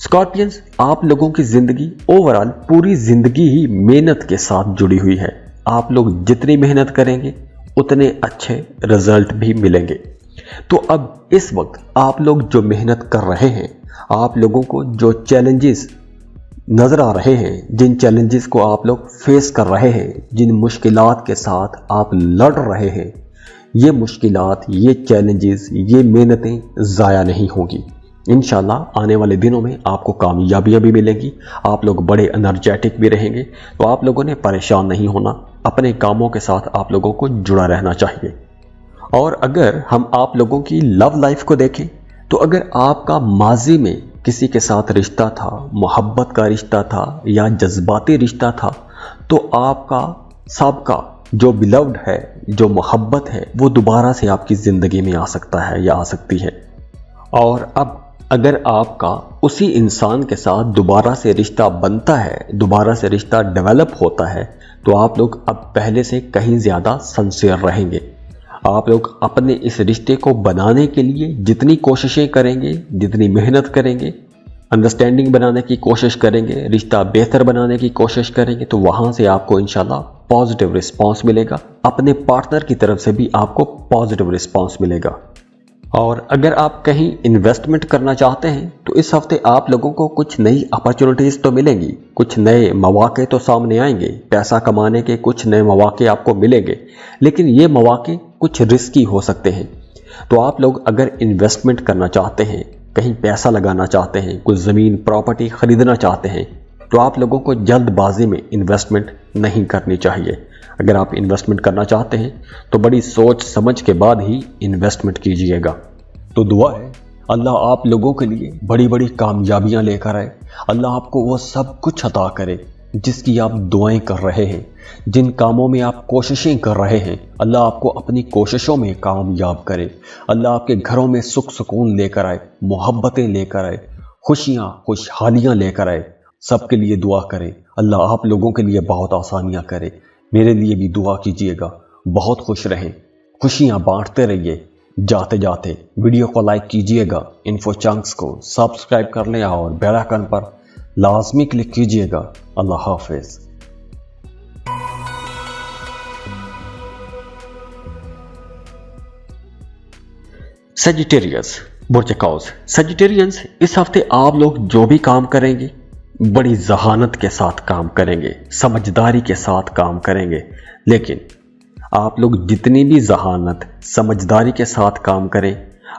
स्कॉर्पियंस, आप लोगों की ज़िंदगी ओवरऑल पूरी ज़िंदगी ही मेहनत के साथ जुड़ी हुई है। आप लोग जितनी मेहनत करेंगे उतने अच्छे रिजल्ट भी मिलेंगे। तो अब इस वक्त आप लोग जो मेहनत कर रहे हैं, आप लोगों को जो चैलेंजेस नज़र आ रहे हैं, जिन चैलेंजेस को आप लोग फेस कर रहे हैं, जिन मुश्किलात के साथ आप लड़ रहे हैं, ये मुश्किलात, ये चैलेंजेस, ये मेहनतें ज़ाया नहीं होंगी। इंशाल्लाह आने वाले दिनों में आपको कामयाबियाँ भी मिलेंगी। आप लोग बड़े एनर्जेटिक भी रहेंगे। तो आप लोगों ने परेशान नहीं होना, अपने कामों के साथ आप लोगों को जुड़ा रहना चाहिए। और अगर हम आप लोगों की लव लाइफ को देखें तो अगर आपका माजी में किसी के साथ रिश्ता था, मोहब्बत का रिश्ता था या जज्बाती रिश्ता था, तो आपका सबका जो बिलव्ड है, जो मोहब्बत है, वो दोबारा से आपकी ज़िंदगी में आ सकता है या आ सकती है। और अब अगर आपका उसी इंसान के साथ दोबारा से रिश्ता बनता है, दोबारा से रिश्ता डेवलप होता है, तो आप लोग अब पहले से कहीं ज़्यादा सिंसियर रहेंगे। आप लोग अपने इस रिश्ते को बनाने के लिए जितनी कोशिशें करेंगे, जितनी मेहनत करेंगे, अंडरस्टैंडिंग बनाने की कोशिश करेंगे, रिश्ता बेहतर बनाने की कोशिश करेंगे, तो वहाँ से आपको इंशाल्लाह पॉजिटिव रिस्पांस मिलेगा। अपने पार्टनर की तरफ से भी आपको पॉजिटिव रिस्पांस मिलेगा। और अगर आप कहीं इन्वेस्टमेंट करना चाहते हैं तो इस हफ्ते आप लोगों को कुछ नई अपॉर्चुनिटीज़ तो मिलेंगी, कुछ नए मौके तो सामने आएंगे, पैसा कमाने के कुछ नए मौके आपको मिलेंगे। लेकिन ये मौके कुछ रिस्की हो सकते हैं। तो आप लोग अगर इन्वेस्टमेंट करना चाहते हैं, कहीं पैसा लगाना चाहते हैं, कुछ ज़मीन प्रॉपर्टी ख़रीदना चाहते हैं, तो आप लोगों को जल्दबाजी में इन्वेस्टमेंट नहीं करनी चाहिए। अगर आप इन्वेस्टमेंट करना चाहते हैं तो बड़ी सोच समझ के बाद ही इन्वेस्टमेंट कीजिएगा। तो दुआ है अल्लाह आप लोगों के लिए बड़ी बड़ी कामयाबियां लेकर आए। अल्लाह आपको वो सब कुछ अता करे जिसकी आप दुआएं कर रहे हैं, जिन कामों में आप कोशिशें कर रहे हैं, अल्लाह आपको अपनी कोशिशों में कामयाब करे। अल्लाह आपके घरों में सुख सुकून लेकर आए, मोहब्बतें लेकर आए, खुशियाँ खुशहालियाँ लेकर आए। सबके लिए दुआ करें, अल्लाह आप लोगों के लिए बहुत आसानियाँ करे। मेरे लिए भी दुआ कीजिएगा। बहुत खुश रहें, खुशियाँ बांटते रहिए। जाते जाते वीडियो को लाइक कीजिएगा, इन्फो चंक्स को सब्सक्राइब कर लें और बेल आइकन पर लाजमी क्लिक कीजिएगा। अल्लाह हाफिज। सजिटेरियस, बुर्ज कौस। सजिटेरियंस, इस हफ्ते आप लोग जो भी काम करेंगे बड़ी जहानत के साथ काम करेंगे, समझदारी के साथ काम करेंगे। लेकिन आप लोग जितनी भी जहानत समझदारी के साथ काम करें,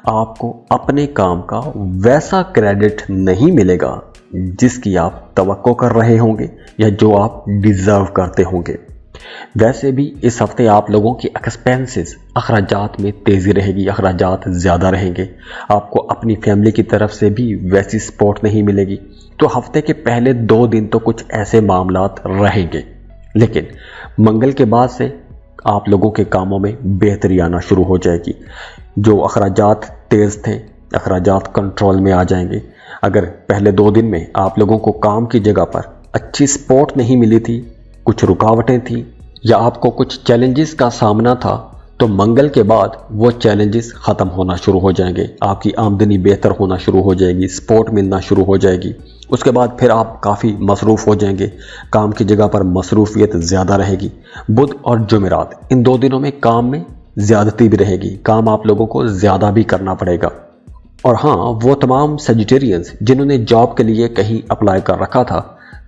आपको अपने काम का वैसा क्रेडिट नहीं मिलेगा जिसकी आप तवक्को कर रहे होंगे या जो आप डिज़र्व करते होंगे। वैसे भी इस हफ्ते आप लोगों की एक्सपेंसेस, अखराजात में तेज़ी रहेगी, अखराजात ज़्यादा रहेंगे। आपको अपनी फैमिली की तरफ से भी वैसी सपोर्ट नहीं मिलेगी। तो हफ्ते के पहले 2 दिन तो कुछ ऐसे मामलात रहेंगे, लेकिन मंगल के बाद से आप लोगों के कामों में बेहतरी आना शुरू हो जाएगी। जो अखराजात तेज़ थे, अखराजात कंट्रोल में आ जाएंगे। अगर पहले 2 दिन में आप लोगों को काम की जगह पर अच्छी सपोर्ट नहीं मिली थी, कुछ रुकावटें थी या आपको कुछ चैलेंजेस का सामना था, तो मंगल के बाद वो चैलेंजेस ख़त्म होना शुरू हो जाएंगे। आपकी आमदनी बेहतर होना शुरू हो जाएगी, सपोर्ट मिलना शुरू हो जाएगी। उसके बाद फिर आप काफ़ी मसरूफ़ हो जाएंगे, काम की जगह पर मसरूफियत ज़्यादा रहेगी। बुध और जुमेरात, इन 2 दिनों में काम में ज़्यादती भी रहेगी, काम आप लोगों को ज़्यादा भी करना पड़ेगा। और हाँ, वो तमाम सजिटेरियंस जिन्होंने जॉब के लिए कहीं अप्लाई कर रखा था,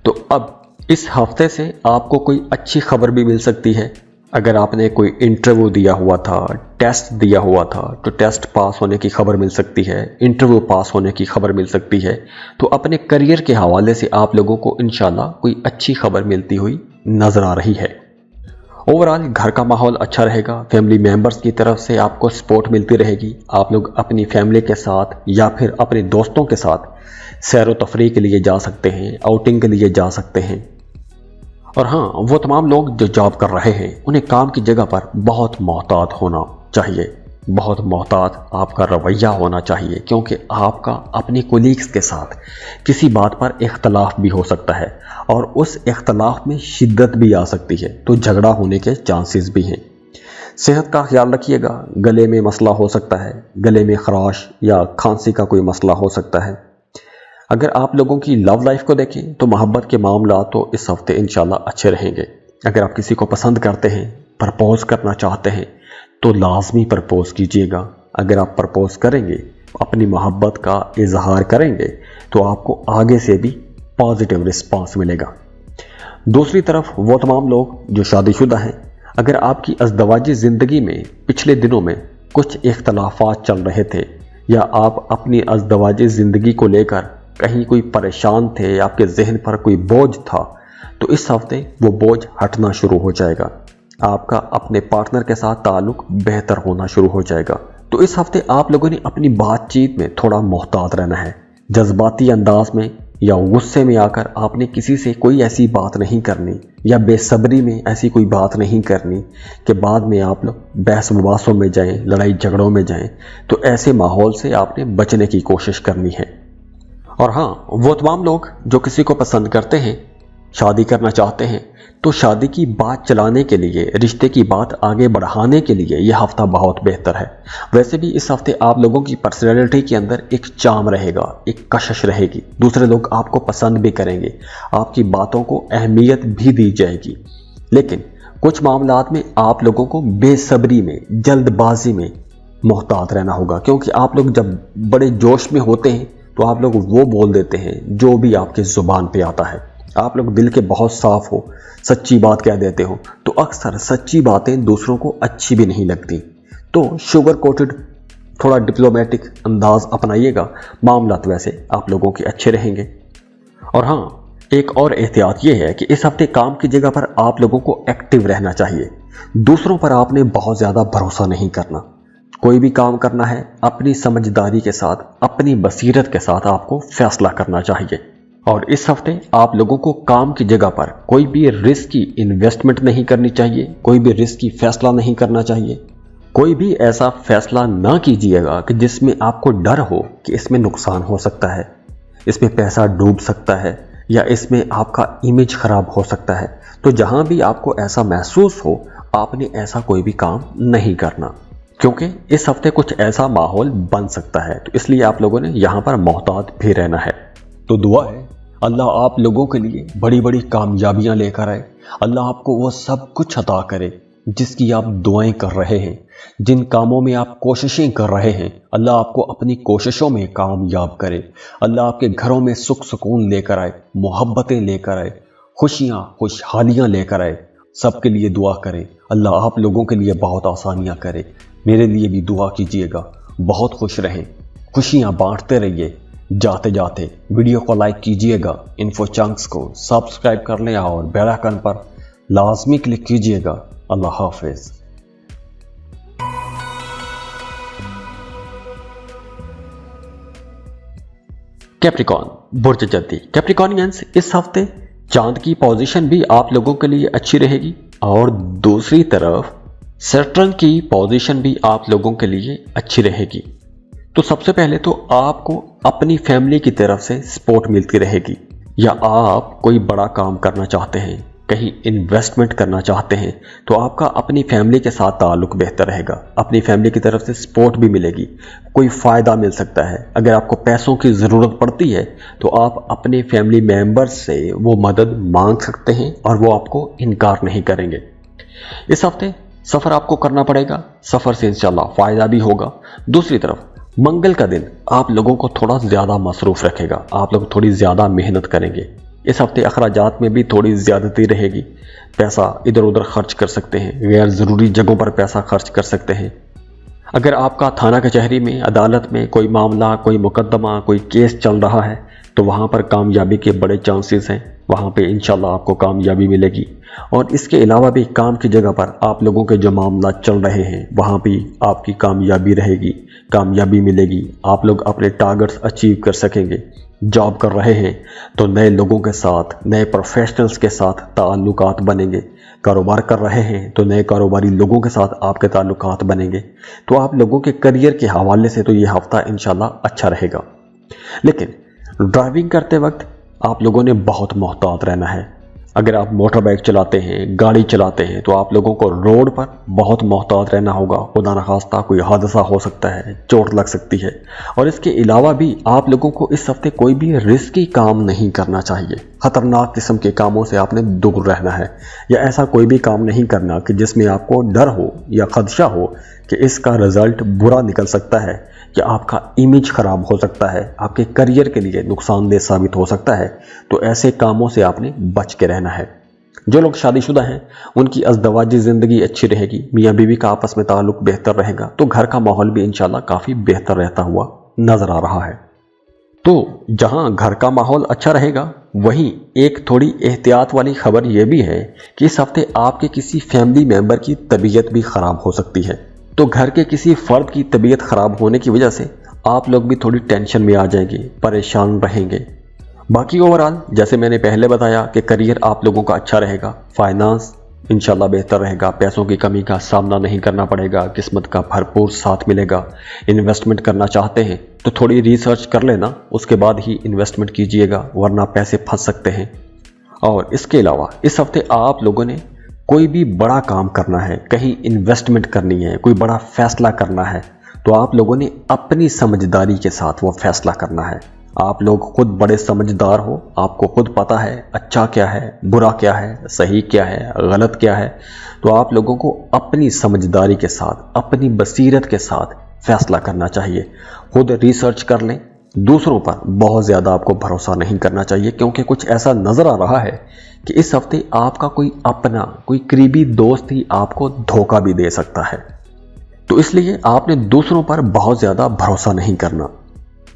तो अब इस हफ्ते से आपको कोई अच्छी खबर भी मिल सकती है। अगर आपने कोई इंटरव्यू दिया हुआ था, टेस्ट दिया हुआ था तो टेस्ट पास होने की खबर मिल सकती है, इंटरव्यू पास होने की खबर मिल सकती है। तो अपने करियर के हवाले से आप लोगों को इंशाल्लाह कोई अच्छी खबर मिलती हुई नज़र आ रही है। ओवरऑल घर का माहौल अच्छा रहेगा, फैमिली मेंबर्स की तरफ से आपको सपोर्ट मिलती रहेगी। आप लोग अपनी फैमिली के साथ या फिर अपने दोस्तों के साथ सैर व तफरीह के लिए जा सकते हैं, आउटिंग के लिए जा सकते हैं। और हाँ, वो तमाम लोग जो जॉब कर रहे हैं उन्हें काम की जगह पर बहुत मोहतात होना चाहिए, बहुत मोहतात आपका रवैया होना चाहिए, क्योंकि आपका अपने कोलीग्स के साथ किसी बात पर इख्तलाफ भी हो सकता है और उस इख्तलाफ में शिद्दत भी आ सकती है, तो झगड़ा होने के चांसेस भी हैं। सेहत का ख्याल रखिएगा, गले में मसला हो सकता है, गले में खराश या खांसी का कोई मसला हो सकता है। अगर आप लोगों की लव लाइफ को देखें तो मोहब्बत के मामला तो इस हफ्ते इंशाल्लाह अच्छे रहेंगे। अगर आप किसी को पसंद करते हैं, प्रपोज करना चाहते हैं तो लाजमी प्रपोज कीजिएगा। अगर आप प्रपोज करेंगे, अपनी मोहब्बत का इजहार करेंगे तो आपको आगे से भी पॉजिटिव रिस्पांस मिलेगा। दूसरी तरफ वो तमाम लोग जो शादीशुदा हैं, अगर आपकी अज़दवाजी ज़िंदगी में पिछले दिनों में कुछ इख्तलाफात चल रहे थे या आप अपनी अज़दवाजी ज़िंदगी को लेकर कहीं कोई परेशान थे, आपके जहन पर कोई बोझ था, तो इस हफ्ते वो बोझ हटना शुरू हो जाएगा। आपका अपने पार्टनर के साथ ताल्लुक बेहतर होना शुरू हो जाएगा। तो इस हफ्ते आप लोगों ने अपनी बातचीत में थोड़ा मोहतात रहना है। जज्बाती अंदाज में या गुस्से में आकर आपने किसी से कोई ऐसी बात नहीं करनी या बेसब्री में ऐसी कोई बात नहीं करनी कि बाद में आप लोग बहस मुबासों में जाएं, लड़ाई झगड़ों में जाएं। तो ऐसे माहौल से आपने बचने की कोशिश करनी है। और हाँ, वो तमाम लोग जो किसी को पसंद करते हैं, शादी करना चाहते हैं, तो शादी की बात चलाने के लिए, रिश्ते की बात आगे बढ़ाने के लिए यह हफ्ता बहुत बेहतर है। वैसे भी इस हफ्ते आप लोगों की पर्सनैलिटी के अंदर एक चार्म रहेगा, एक कशिश रहेगी, दूसरे लोग आपको पसंद भी करेंगे, आपकी बातों को अहमियत भी दी जाएगी। लेकिन कुछ मामलात में आप लोगों को बेसब्री में, जल्दबाजी में मोहतात रहना होगा, क्योंकि आप लोग जब बड़े जोश में होते हैं तो आप लोग वो बोल देते हैं जो भी आपके ज़ुबान पे आता है। आप लोग दिल के बहुत साफ हो, सच्ची बात कह देते हो, तो अक्सर सच्ची बातें दूसरों को अच्छी भी नहीं लगती। तो शुगर कोटेड थोड़ा डिप्लोमेटिक अंदाज अपनाइएगा, मामला तो वैसे आप लोगों के अच्छे रहेंगे। और हाँ, एक और एहतियात ये है कि इस हफ्ते काम की जगह पर आप लोगों को एक्टिव रहना चाहिए। दूसरों पर आपने बहुत ज़्यादा भरोसा नहीं करना। कोई भी काम करना है अपनी समझदारी के साथ, अपनी बसीरत के साथ आपको फैसला करना चाहिए। और इस हफ्ते आप लोगों को काम की जगह पर कोई भी रिस्की इन्वेस्टमेंट नहीं करनी चाहिए, कोई भी रिस्की फैसला नहीं करना चाहिए। कोई भी ऐसा फैसला ना कीजिएगा कि जिसमें आपको डर हो कि इसमें नुकसान हो सकता है, इसमें पैसा डूब सकता है या इसमें आपका इमेज खराब हो सकता है। तो जहां भी आपको ऐसा महसूस हो, आपने ऐसा कोई भी काम नहीं करना, क्योंकि इस हफ्ते कुछ ऐसा माहौल बन सकता है। तो इसलिए आप लोगों ने यहाँ पर मोहतात भी रहना है। तो दुआ है अल्लाह आप लोगों के लिए बड़ी बड़ी कामयाबियां लेकर आए। अल्लाह आपको वो सब कुछ अता करे जिसकी आप दुआएं कर रहे हैं, जिन कामों में आप कोशिशें कर रहे हैं, अल्लाह आपको अपनी कोशिशों में कामयाब करे। अल्लाह आपके घरों में सुख सुकून लेकर आए, मोहब्बतें लेकर आए, खुशियाँ खुशहालियाँ लेकर आए। सबके लिए दुआ करें, अल्लाह आप लोगों के लिए बहुत आसानियाँ करे। मेरे लिए भी दुआ कीजिएगा। बहुत खुश रहें, खुशियाँ बांटते रहिए। जाते जाते वीडियो को लाइक कीजिएगा, इन्फो चंक्स को सब्सक्राइब कर लें और बेल आइकन पर लाजमी क्लिक कीजिएगा। अल्लाह हाफिज। कैप्रिकॉन, बुर्ज जद्दी। कैप्रिकॉनियंस, इस हफ्ते चांद की पोजीशन भी आप लोगों के लिए अच्छी रहेगी और दूसरी तरफ सैटर्न की पोजीशन भी आप लोगों के लिए अच्छी रहेगी। तो सबसे पहले तो आपको अपनी फैमिली की तरफ से सपोर्ट मिलती रहेगी, या आप कोई बड़ा काम करना चाहते हैं, कहीं इन्वेस्टमेंट करना चाहते हैं, तो आपका अपनी फैमिली के साथ ताल्लुक बेहतर रहेगा। अपनी फैमिली की तरफ से सपोर्ट भी मिलेगी, कोई फ़ायदा मिल सकता है। अगर आपको पैसों की ज़रूरत पड़ती है तो आप अपने फैमिली मेम्बर्स से वो मदद मांग सकते हैं और वो आपको इनकार नहीं करेंगे। इस हफ्ते सफ़र आपको करना पड़ेगा, सफ़र से इंशाल्लाह फ़ायदा भी होगा। दूसरी तरफ मंगल का दिन आप लोगों को थोड़ा ज़्यादा मसरूफ़ रखेगा, आप लोग थोड़ी ज़्यादा मेहनत करेंगे। इस हफ्ते अखराजात में भी थोड़ी ज़्यादती रहेगी, पैसा इधर उधर खर्च कर सकते हैं, गैर ज़रूरी जगहों पर पैसा खर्च कर सकते हैं। اگر آپ کا تھانہ کچہری میں، عدالت میں کوئی معاملہ، کوئی مقدمہ، کوئی کیس چل رہا ہے تو وہاں پر کامیابی کے بڑے چانسز ہیں، وہاں پہ انشاءاللہ آپ کو کامیابی ملے گی۔ اور اس کے علاوہ بھی کام کی جگہ پر آپ لوگوں کے جو معاملات چل رہے ہیں وہاں بھی آپ کی کامیابی رہے گی، کامیابی ملے گی، آپ لوگ اپنے ٹارگٹس اچیو کر سکیں گے۔ جاب کر رہے ہیں تو نئے لوگوں کے ساتھ، نئے پروفیشنلز کے ساتھ تعلقات بنیں گے، کاروبار کر رہے ہیں تو نئے کاروباری لوگوں کے ساتھ آپ کے تعلقات بنیں گے۔ تو آپ لوگوں کے کریئر کے حوالے سے تو یہ ہفتہ انشاءاللہ اچھا رہے گا۔ لیکن ڈرائیونگ کرتے وقت آپ لوگوں نے بہت محتاط رہنا ہے۔ اگر آپ موٹر بائک چلاتے ہیں، گاڑی چلاتے ہیں تو آپ لوگوں کو روڈ پر بہت محتاط رہنا ہوگا، خدا نخواستہ کوئی حادثہ ہو سکتا ہے، چوٹ لگ سکتی ہے۔ اور اس کے علاوہ بھی آپ لوگوں کو اس ہفتے کوئی بھی رسکی کام نہیں کرنا چاہیے، خطرناک قسم کے کاموں سے آپ نے دور رہنا ہے، یا ایسا کوئی بھی کام نہیں کرنا کہ جس میں آپ کو ڈر ہو یا خدشہ ہو کہ اس کا رزلٹ برا نکل سکتا ہے، یا آپ کا امیج خراب ہو سکتا ہے، آپ کے کریئر کے لیے نقصان دہ ثابت ہو سکتا ہے۔ تو ایسے کاموں سے آپ نے بچ کے رہنا ہے۔ جو لوگ شادی شدہ ہیں ان کی ازدواجی زندگی اچھی رہے گی، میاں بیوی کا آپس میں تعلق بہتر رہے گا، تو گھر کا ماحول بھی انشاءاللہ کافی بہتر رہتا ہوا نظر آ رہا ہے۔ تو جہاں گھر کا ماحول اچھا رہے گا، وہیں ایک تھوڑی احتیاط والی خبر یہ بھی ہے کہ اس ہفتے آپ کے کسی فیملی ممبر کی طبیعت بھی خراب ہو سکتی ہے۔ تو گھر کے کسی فرد کی طبیعت خراب ہونے کی وجہ سے آپ لوگ بھی تھوڑی ٹینشن میں آ جائیں گے، پریشان رہیں گے۔ باقی اوورآل جیسے میں نے پہلے بتایا کہ کریئر آپ لوگوں کا اچھا رہے گا، فائنانس انشاءاللہ بہتر رہے گا، پیسوں کی کمی کا سامنا نہیں کرنا پڑے گا، قسمت کا بھرپور ساتھ ملے گا۔ انویسٹمنٹ کرنا چاہتے ہیں تو تھوڑی ریسرچ کر لینا، اس کے بعد ہی انویسٹمنٹ کیجئے گا، ورنہ پیسے پھنس سکتے ہیں۔ اور اس کے علاوہ اس ہفتے آپ لوگوں نے کوئی بھی بڑا کام کرنا ہے، کہیں انویسٹمنٹ کرنی ہے، کوئی بڑا فیصلہ کرنا ہے، تو آپ لوگوں نے اپنی سمجھداری کے ساتھ وہ فیصلہ کرنا ہے۔ آپ لوگ خود بڑے سمجھدار ہو، آپ کو خود پتہ ہے اچھا کیا ہے، برا کیا ہے، صحیح کیا ہے، غلط کیا ہے۔ تو آپ لوگوں کو اپنی سمجھداری کے ساتھ، اپنی بصیرت کے ساتھ فیصلہ کرنا چاہیے۔ خود ریسرچ کر لیں، دوسروں پر بہت زیادہ آپ کو بھروسہ نہیں کرنا چاہیے، کیونکہ کچھ ایسا نظر آ رہا ہے کہ اس ہفتے آپ کا کوئی اپنا، کوئی قریبی دوست ہی آپ کو دھوکہ بھی دے سکتا ہے۔ تو اس لیے آپ نے دوسروں پر بہت زیادہ بھروسہ نہیں کرنا۔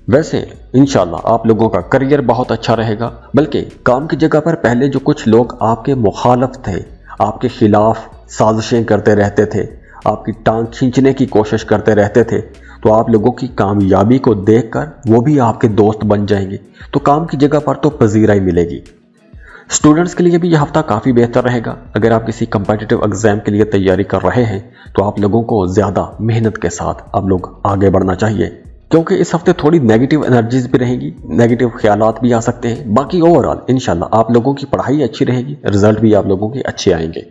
ویسے انشاءاللہ آپ لوگوں کا کریئر بہت اچھا رہے گا، بلکہ کام کی جگہ پر پہلے جو کچھ لوگ آپ کے مخالف تھے، آپ کے خلاف سازشیں کرتے رہتے تھے، آپ کی ٹانگ کھینچنے کی کوشش کرتے رہتے تھے، تو آپ لوگوں کی کامیابی کو دیکھ کر وہ بھی آپ کے دوست بن جائیں گے۔ تو کام کی جگہ پر تو پذیرائی ملے گی۔ اسٹوڈنٹس کے لیے بھی یہ ہفتہ کافی بہتر رہے گا۔ اگر آپ کسی کمپیٹیٹیو ایگزام کے لیے تیاری کر رہے ہیں تو آپ لوگوں کو زیادہ محنت کے ساتھ آپ لوگ آگے بڑھنا چاہیے، کیونکہ اس ہفتے تھوڑی نیگیٹو انرجیز بھی رہیں گی، نیگیٹو خیالات بھی آ سکتے ہیں۔ باقی اوورآل انشاءاللہ آپ لوگوں کی پڑھائی اچھی رہے گی، رزلٹ بھی آپ لوگوں کے اچھے آئیں گے۔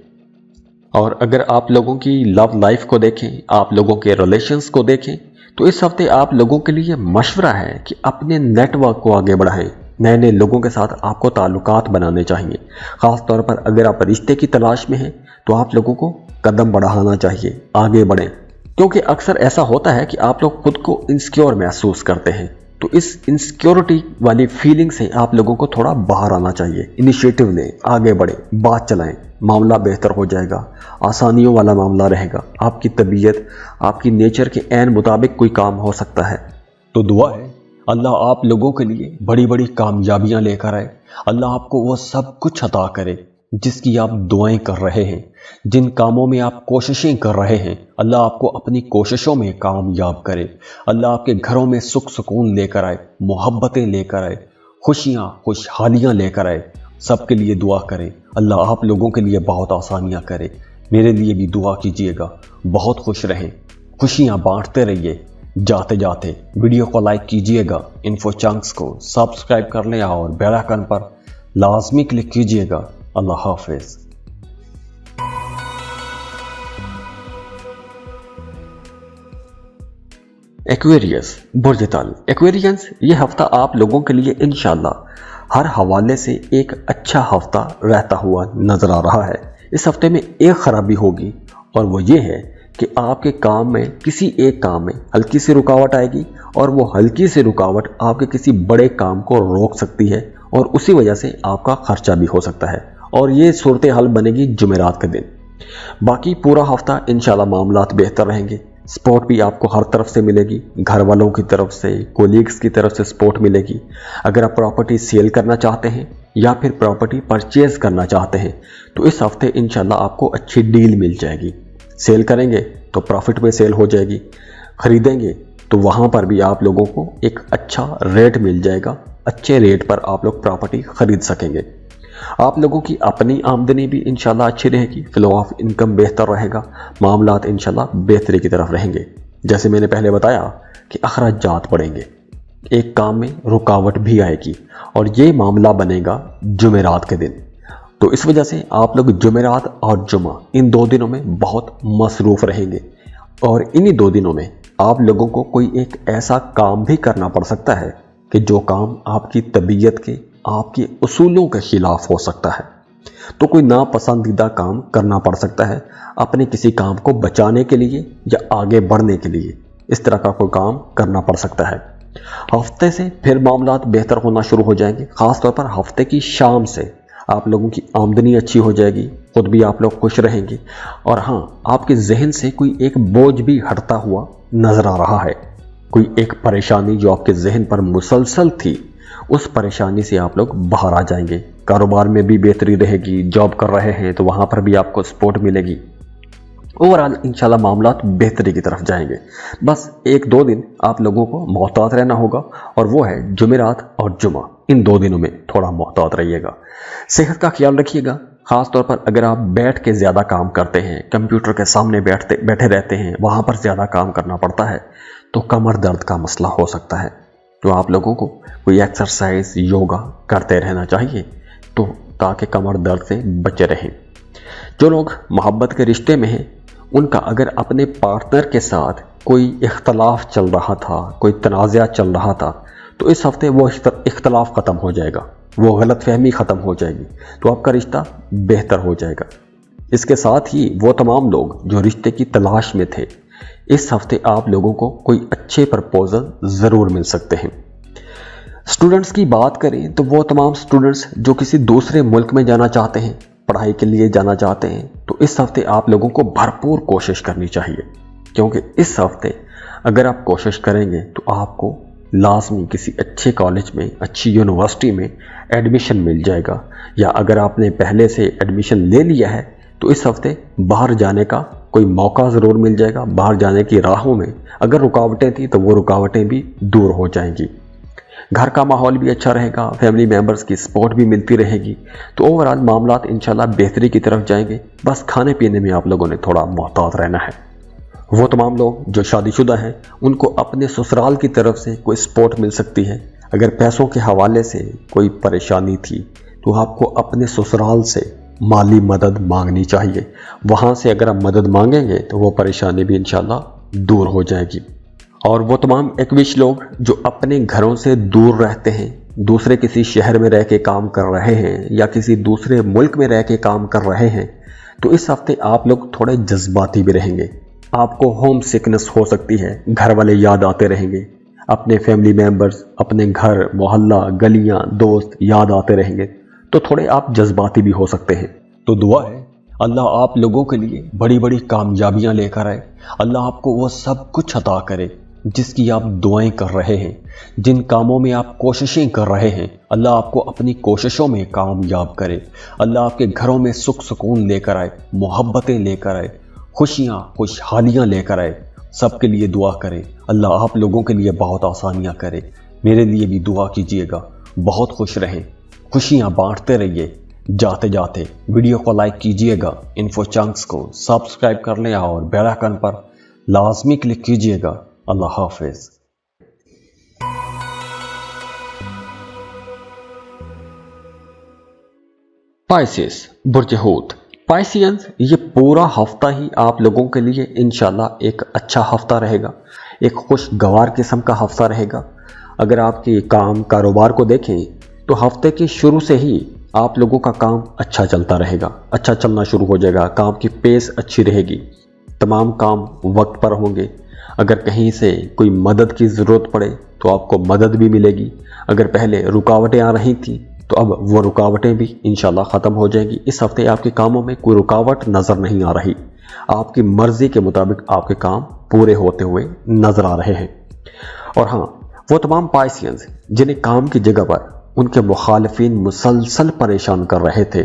اور اگر آپ لوگوں کی لو لائف کو دیکھیں، آپ لوگوں کے ریلیشنز کو دیکھیں، تو اس ہفتے آپ لوگوں کے لیے مشورہ ہے کہ اپنے نیٹ ورک کو آگے بڑھائیں۔ نئے نئے لوگوں کے ساتھ آپ کو تعلقات بنانے چاہیے۔ خاص طور پر اگر آپ رشتے کی تلاش میں ہیں تو آپ لوگوں کو قدم بڑھانا چاہیے، آگے بڑھیں، کیونکہ اکثر ایسا ہوتا ہے کہ آپ لوگ خود کو انسیکیور محسوس کرتے ہیں۔ تو اس انسیکیورٹی والی فیلنگ سے آپ لوگوں کو تھوڑا باہر آنا چاہیے، انیشیٹو لیں، آگے بڑھیں، بات چلائیں، معاملہ بہتر ہو جائے گا، آسانیوں والا معاملہ رہے گا۔ آپ کی طبیعت، آپ کی نیچر کے عین مطابق کوئی کام ہو سکتا ہے۔ تو دعا ہے اللہ آپ لوگوں کے لیے بڑی بڑی کامیابیاں لے کر آئے، اللہ آپ کو وہ سب کچھ عطا کرے جس کی آپ دعائیں کر رہے ہیں، جن کاموں میں آپ کوششیں کر رہے ہیں، اللہ آپ کو اپنی کوششوں میں کامیاب کرے، اللہ آپ کے گھروں میں سکھ سکون لے کر آئے، محبتیں لے کر آئے، خوشیاں خوشحالیاں لے کر آئے۔ سب کے لیے دعا کریں، اللہ آپ لوگوں کے لیے بہت آسانیاں کرے۔ میرے لیے بھی دعا کیجیے گا، بہت خوش رہیں، خوشیاں بانٹتے رہیے۔ جاتے جاتے ویڈیو کو لائک کیجیے گا، انفو چنکس کو سبسکرائب کر لیں اور بیل آئیکن پر لازمی کلک کیجیے گا۔ اللہ حافظ۔ ایکویریس، برج تل، ایکویرینس، یہ ہفتہ آپ لوگوں کے لیے انشاءاللہ ہر حوالے سے ایک اچھا ہفتہ رہتا ہوا نظر آ رہا ہے۔ اس ہفتے میں ایک خرابی ہوگی اور وہ یہ ہے کہ آپ کے کام میں، کسی ایک کام میں ہلکی سی رکاوٹ آئے گی، اور وہ ہلکی سی رکاوٹ آپ کے کسی بڑے کام کو روک سکتی ہے، اور اسی وجہ سے آپ کا خرچہ بھی ہو سکتا ہے، اور یہ صورتحال بنے گی جمعرات کے دن۔ باقی پورا ہفتہ انشاءاللہ معاملات بہتر رہیں گے، सपोर्ट भी आपको हर तरफ से मिलेगी, घर वालों की तरफ से, कोलीग्स की तरफ से सपोर्ट मिलेगी। अगर आप प्रॉपर्टी सेल करना चाहते हैं या फिर प्रॉपर्टी परचेज करना चाहते हैं तो इस हफ्ते इंशाल्लाह आपको अच्छी डील मिल जाएगी। सेल करेंगे तो प्रॉफिट में सेल हो जाएगी, खरीदेंगे तो वहाँ पर भी आप लोगों को एक अच्छा रेट मिल जाएगा, अच्छे रेट पर आप लोग प्रॉपर्टी खरीद सकेंगे। आप लोगों की अपनी आमदनी भी इंशाल्लाह अच्छी रहेगी, फ्लो ऑफ इनकम बेहतर रहेगा, मामलात इंशाल्लाह बेहतरी की तरफ रहेंगे। जैसे मैंने पहले बताया कि अखराजात बढ़ेंगे, एक काम में रुकावट भी आएगी और ये मामला बनेगा जुमेरात के दिन। तो इस वजह से आप लोग जुमेरात और जुमा इन 2 दिनों में बहुत मसरूफ़ रहेंगे और इन्हीं 2 दिनों में आप लोगों को कोई एक ऐसा काम भी करना पड़ सकता है कि जो काम आपकी तबीयत के, आपके उसूलों के खिलाफ हो सकता है। तो कोई नापसंदीदा काम करना पड़ सकता है अपने किसी काम को बचाने के लिए या आगे बढ़ने के लिए, इस तरह का कोई काम करना पड़ सकता है। हफ्ते से फिर मामलात बेहतर होना शुरू हो जाएंगे, ख़ास तौर पर हफ्ते की शाम से आप लोगों की आमदनी अच्छी हो जाएगी, खुद भी आप लोग खुश रहेंगे और हाँ, आपके जहन से कोई एक बोझ भी हटता हुआ नजर आ रहा है। कोई एक परेशानी जो आपके जहन पर मुसलसल थी, उस परेशानी से आप लोग बाहर आ जाएंगे। कारोबार में भी बेहतरी रहेगी, जॉब कर रहे हैं तो वहाँ पर भी आपको सपोर्ट मिलेगी। ओवरऑल इंशाल्लाह मामलात बेहतरी की तरफ जाएंगे। बस 1-2 दिन आप लोगों को मोहतात रहना होगा और वो है जुमेरात और जुमा। इन 2 दिनों में थोड़ा मोहतात रहिएगा, सेहत का ख्याल रखिएगा। ख़ास तौर पर अगर आप बैठ के ज़्यादा काम करते हैं, कंप्यूटर के सामने बैठे रहते हैं, वहाँ पर ज़्यादा काम करना पड़ता है तो कमर दर्द का मसला हो सकता है। तो आप लोगों को कोई एक्सरसाइज, योगा करते रहना चाहिए तो ताकि कमर दर्द से बचे रहें। जो लोग मोहब्बत के रिश्ते में हैं उनका अगर अपने पार्टनर के साथ कोई इख्तलाफ चल रहा था, कोई तनाज़ा चल रहा था, तो इस हफ्ते वो इख्तलाफ ख़त्म हो जाएगा, वो गलतफहमी ख़त्म हो जाएगी, तो आपका रिश्ता बेहतर हो जाएगा। इसके साथ ही वो तमाम लोग जो रिश्ते की तलाश में थे, इस हफ्ते आप लोगों को कोई अच्छे प्रपोजल ज़रूर मिल सकते हैं। स्टूडेंट्स की बात करें तो वो तमाम स्टूडेंट्स जो किसी दूसरे मुल्क में जाना चाहते हैं, पढ़ाई के लिए जाना चाहते हैं, तो इस हफ्ते आप लोगों को भरपूर कोशिश करनी चाहिए, क्योंकि इस हफ्ते अगर आप कोशिश करेंगे तो आपको लाजमी किसी अच्छे कॉलेज में, अच्छी यूनिवर्सिटी में एडमिशन मिल जाएगा। या अगर आपने पहले से एडमिशन ले लिया है तो इस हफ्ते बाहर जाने का कोई मौका ज़रूर मिल जाएगा। बाहर जाने की राहों में अगर रुकावटें थी तो वो रुकावटें भी दूर हो जाएंगी। घर का माहौल भी अच्छा रहेगा, फैमिली मेंबर्स की सपोर्ट भी मिलती रहेगी। तो ओवरऑल मामलात इंशाल्लाह बेहतरी की तरफ जाएंगे। बस खाने पीने में आप लोगों ने थोड़ा मोहतात रहना है। वो तमाम लोग जो शादीशुदा हैं उनको अपने ससुराल की तरफ से कोई सपोर्ट मिल सकती है। अगर पैसों के हवाले से कोई परेशानी थी तो आपको अपने ससुराल से माली मदद मांगनी चाहिए। वहाँ से अगर आप मदद मांगेंगे तो वो परेशानी भी इंशाल्लाह दूर हो जाएगी। और वो तमाम एक्विश लोग जो अपने घरों से दूर रहते हैं, दूसरे किसी शहर में रह के काम कर रहे हैं या किसी दूसरे मुल्क में रह के काम कर रहे हैं, तो इस हफ्ते आप लोग थोड़े जज्बाती भी रहेंगे। आपको होम सिकनेस हो सकती है, घर वाले याद आते रहेंगे, अपने फैमिली मेंबर्स, अपने घर, मोहल्ला, गलियां, दोस्त याद आते रहेंगे, तो थोड़े आप जज्बाती भी हो सकते हैं। तो दुआ है अल्लाह आप लोगों के लिए बड़ी बड़ी कामयाबियां लेकर आए। अल्लाह आपको वो सब कुछ अता करे जिसकी आप दुआएं कर रहे हैं, जिन कामों में आप कोशिशें कर रहे हैं, अल्लाह आपको अपनी कोशिशों में कामयाब करे। अल्लाह आपके घरों में सुख सुकून लेकर आए, मोहब्बतें लेकर आए, खुशियाँ खुशहालियाँ लेकर आए। सबके लिए दुआ करें, अल्लाह आप लोगों के लिए बहुत आसानियाँ करे। मेरे लिए भी दुआ कीजिएगा। बहुत खुश रहें, खुशियाँ बांटते रहिए। जाते जाते वीडियो को लाइक कीजिएगा, इन्फो चंक्स को सब्सक्राइब कर लें और बेल आइकन पर लाजमी क्लिक कीजिएगा। अल्लाह हाफिज। पाइसेस, बुर्ज हूत, पाइसियंस, ये पूरा हफ्ता ही आप लोगों के लिए इंशाल्लाह एक अच्छा हफ्ता रहेगा, एक खुशगवार किस्म का हफ्ता रहेगा। अगर आपके काम कारोबार को देखें तो हफ्ते के शुरू से ही आप लोगों का काम अच्छा चलता रहेगा, अच्छा चलना शुरू हो जाएगा। काम की पेस अच्छी रहेगी, तमाम काम वक्त पर होंगे। अगर कहीं से कोई मदद की ज़रूरत पड़े तो आपको मदद भी मिलेगी। अगर पहले रुकावटें आ रही थी तो अब वो रुकावटें भी इंशाल्लाह ख़त्म हो जाएंगी। इस हफ्ते आपके कामों में कोई रुकावट नज़र नहीं आ रही। आपकी मर्ज़ी के मुताबिक आपके काम پورے ہوتے ہوئے نظر آ رہے ہیں۔ اور ہاں، وہ تمام پائسینز جنہیں کام کی جگہ پر ان کے مخالفین مسلسل پریشان کر رہے تھے،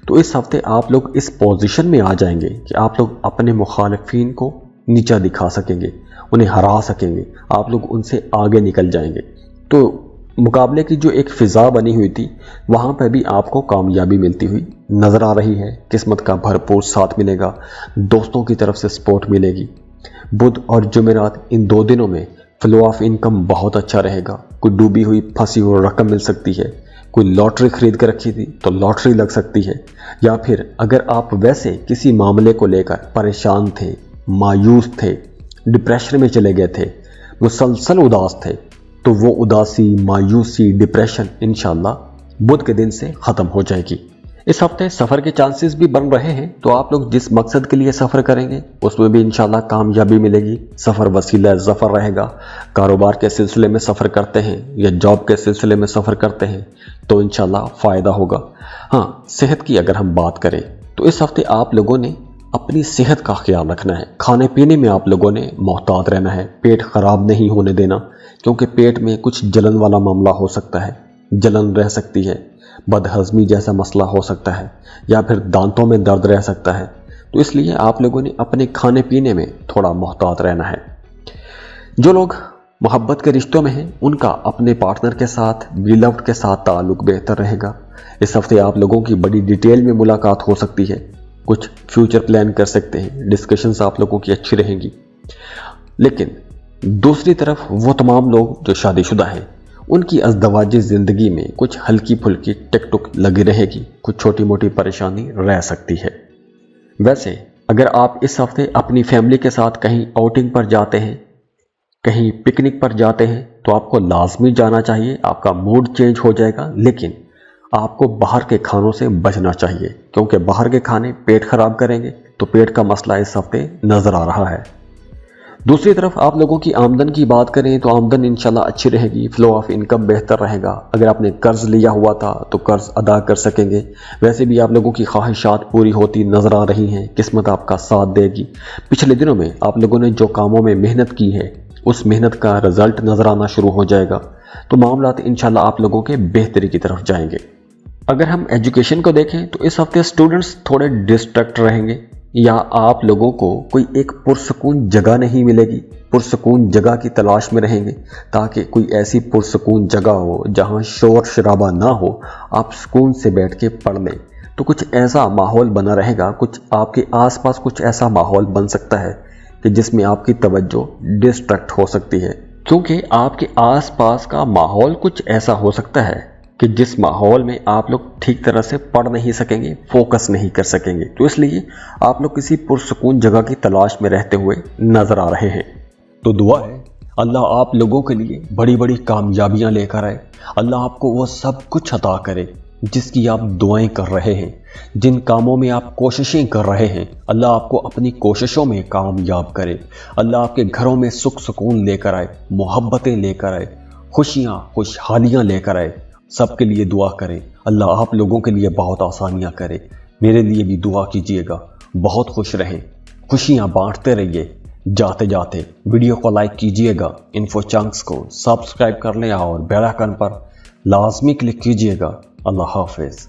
تو اس ہفتے آپ لوگ اس پوزیشن میں آ جائیں گے کہ آپ لوگ اپنے مخالفین کو نیچا دکھا سکیں گے، انہیں ہرا سکیں گے، آپ لوگ ان سے آگے نکل جائیں گے۔ تو مقابلے کی جو ایک فضا بنی ہوئی تھی، وہاں پہ بھی آپ کو کامیابی ملتی ہوئی نظر آ رہی ہے۔ قسمت کا بھرپور ساتھ ملے گا، دوستوں کی طرف سے سپورٹ ملے گی۔ بدھ اور جمعرات ان 2 دنوں میں فلو آف انکم بہت اچھا رہے گا۔ کوئی ڈوبی ہوئی پھنسی ہوئی رقم مل سکتی ہے، کوئی لاٹری خرید کر رکھی تھی تو لاٹری لگ سکتی ہے، یا پھر اگر آپ ویسے کسی معاملے کو لے کر پریشان تھے، مایوس تھے، ڈپریشن میں چلے گئے تھے، مسلسل اداس تھے، تو وہ اداسی، مایوسی، ڈپریشن انشاءاللہ بدھ کے دن سے ختم ہو جائے گی۔ اس ہفتے سفر کے چانسز بھی بن رہے ہیں، تو آپ لوگ جس مقصد کے لیے سفر کریں گے اس میں بھی انشاءاللہ کامیابی ملے گی۔ سفر وسیلہ ظفر رہے گا۔ کاروبار کے سلسلے میں سفر کرتے ہیں یا جاب کے سلسلے میں سفر کرتے ہیں تو انشاءاللہ فائدہ ہوگا۔ ہاں، صحت کی اگر ہم بات کریں تو اس ہفتے آپ لوگوں نے اپنی صحت کا خیال رکھنا ہے۔ کھانے پینے میں آپ لوگوں نے محتاط رہنا ہے، پیٹ خراب نہیں ہونے دینا، کیونکہ پیٹ میں کچھ جلن والا معاملہ ہو سکتا ہے، جلن رہ سکتی ہے، بد ہضمی جیسا مسئلہ ہو سکتا ہے، یا پھر دانتوں میں درد رہ سکتا ہے۔ تو اس لیے آپ لوگوں نے اپنے کھانے پینے میں تھوڑا محتاط رہنا ہے۔ جو لوگ محبت کے رشتوں میں ہیں ان کا اپنے پارٹنر کے ساتھ، بیلوڈ کے ساتھ تعلق بہتر رہے گا۔ اس ہفتے آپ لوگوں کی بڑی ڈیٹیل میں ملاقات ہو سکتی ہے، کچھ فیوچر پلان کر سکتے ہیں، ڈسکشنز آپ لوگوں کی اچھی رہیں گی۔ لیکن دوسری طرف وہ تمام لوگ جو شادی شدہ ہیں ان کی ازدواجی زندگی میں کچھ ہلکی پھلکی ٹک ٹک لگی رہے گی، کچھ چھوٹی موٹی پریشانی رہ سکتی ہے۔ ویسے اگر آپ اس ہفتے اپنی فیملی کے ساتھ کہیں آؤٹنگ پر جاتے ہیں، کہیں پکنک پر جاتے ہیں تو آپ کو لازمی جانا چاہیے، آپ کا موڈ چینج ہو جائے گا، لیکن آپ کو باہر کے کھانوں سے بچنا چاہیے، کیونکہ باہر کے کھانے پیٹ خراب کریں گے، تو پیٹ کا مسئلہ اس ہفتے نظر آ رہا ہے۔ دوسری طرف آپ لوگوں کی آمدن کی بات کریں تو آمدن انشاءاللہ اچھی رہے گی، فلو آف انکم بہتر رہے گا۔ اگر آپ نے قرض لیا ہوا تھا تو قرض ادا کر سکیں گے۔ ویسے بھی آپ لوگوں کی خواہشات پوری ہوتی نظر آ رہی ہیں، قسمت آپ کا ساتھ دے گی۔ پچھلے دنوں میں آپ لوگوں نے جو کاموں میں محنت کی ہے اس محنت کا رزلٹ نظر آنا شروع ہو جائے گا، تو معاملات انشاءاللہ آپ لوگوں کے بہتری کی طرف جائیں گے۔ اگر ہم ایجوکیشن کو دیکھیں تو اس ہفتے اسٹوڈنٹس تھوڑے ڈسٹریکٹ رہیں گے، یا آپ لوگوں کو کوئی ایک پرسکون جگہ نہیں ملے گی، پرسکون جگہ کی تلاش میں رہیں گے، تاکہ کوئی ایسی پرسکون جگہ ہو جہاں شور شرابہ نہ ہو، آپ سکون سے بیٹھ کے پڑھ لیں۔ تو کچھ ایسا ماحول بنا رہے گا، کچھ آپ کے آس پاس کچھ ایسا ماحول بن سکتا ہے کہ جس میں آپ کی توجہ ڈسٹریکٹ ہو سکتی ہے، کیونکہ آپ کے آس پاس کا ماحول کچھ ایسا ہو سکتا ہے کہ جس ماحول میں آپ لوگ ٹھیک طرح سے پڑھ نہیں سکیں گے، فوکس نہیں کر سکیں گے۔ تو اس لیے آپ لوگ کسی پرسکون جگہ کی تلاش میں رہتے ہوئے نظر آ رہے ہیں۔ تو دعا ہے اللہ آپ لوگوں کے لیے بڑی بڑی کامیابیاں لے کر آئے، اللہ آپ کو وہ سب کچھ عطا کرے جس کی آپ دعائیں کر رہے ہیں، جن کاموں میں آپ کوششیں کر رہے ہیں، اللہ آپ کو اپنی کوششوں میں کامیاب کرے، اللہ آپ کے گھروں میں سکھ سکون لے کر آئے، محبتیں لے کر آئے، خوشیاں خوشحالیاں لے کر آئے۔ سب کے لیے دعا کریں، اللہ آپ لوگوں کے لیے بہت آسانیاں کرے۔ میرے لیے بھی دعا کیجیے گا، بہت خوش رہیں، خوشیاں بانٹتے رہیے۔ جاتے جاتے ویڈیو کو لائک کیجیے گا، انفو چنکس کو سبسکرائب کر لیں اور بیل آئیکن پر لازمی کلک کیجیے گا۔ اللہ حافظ۔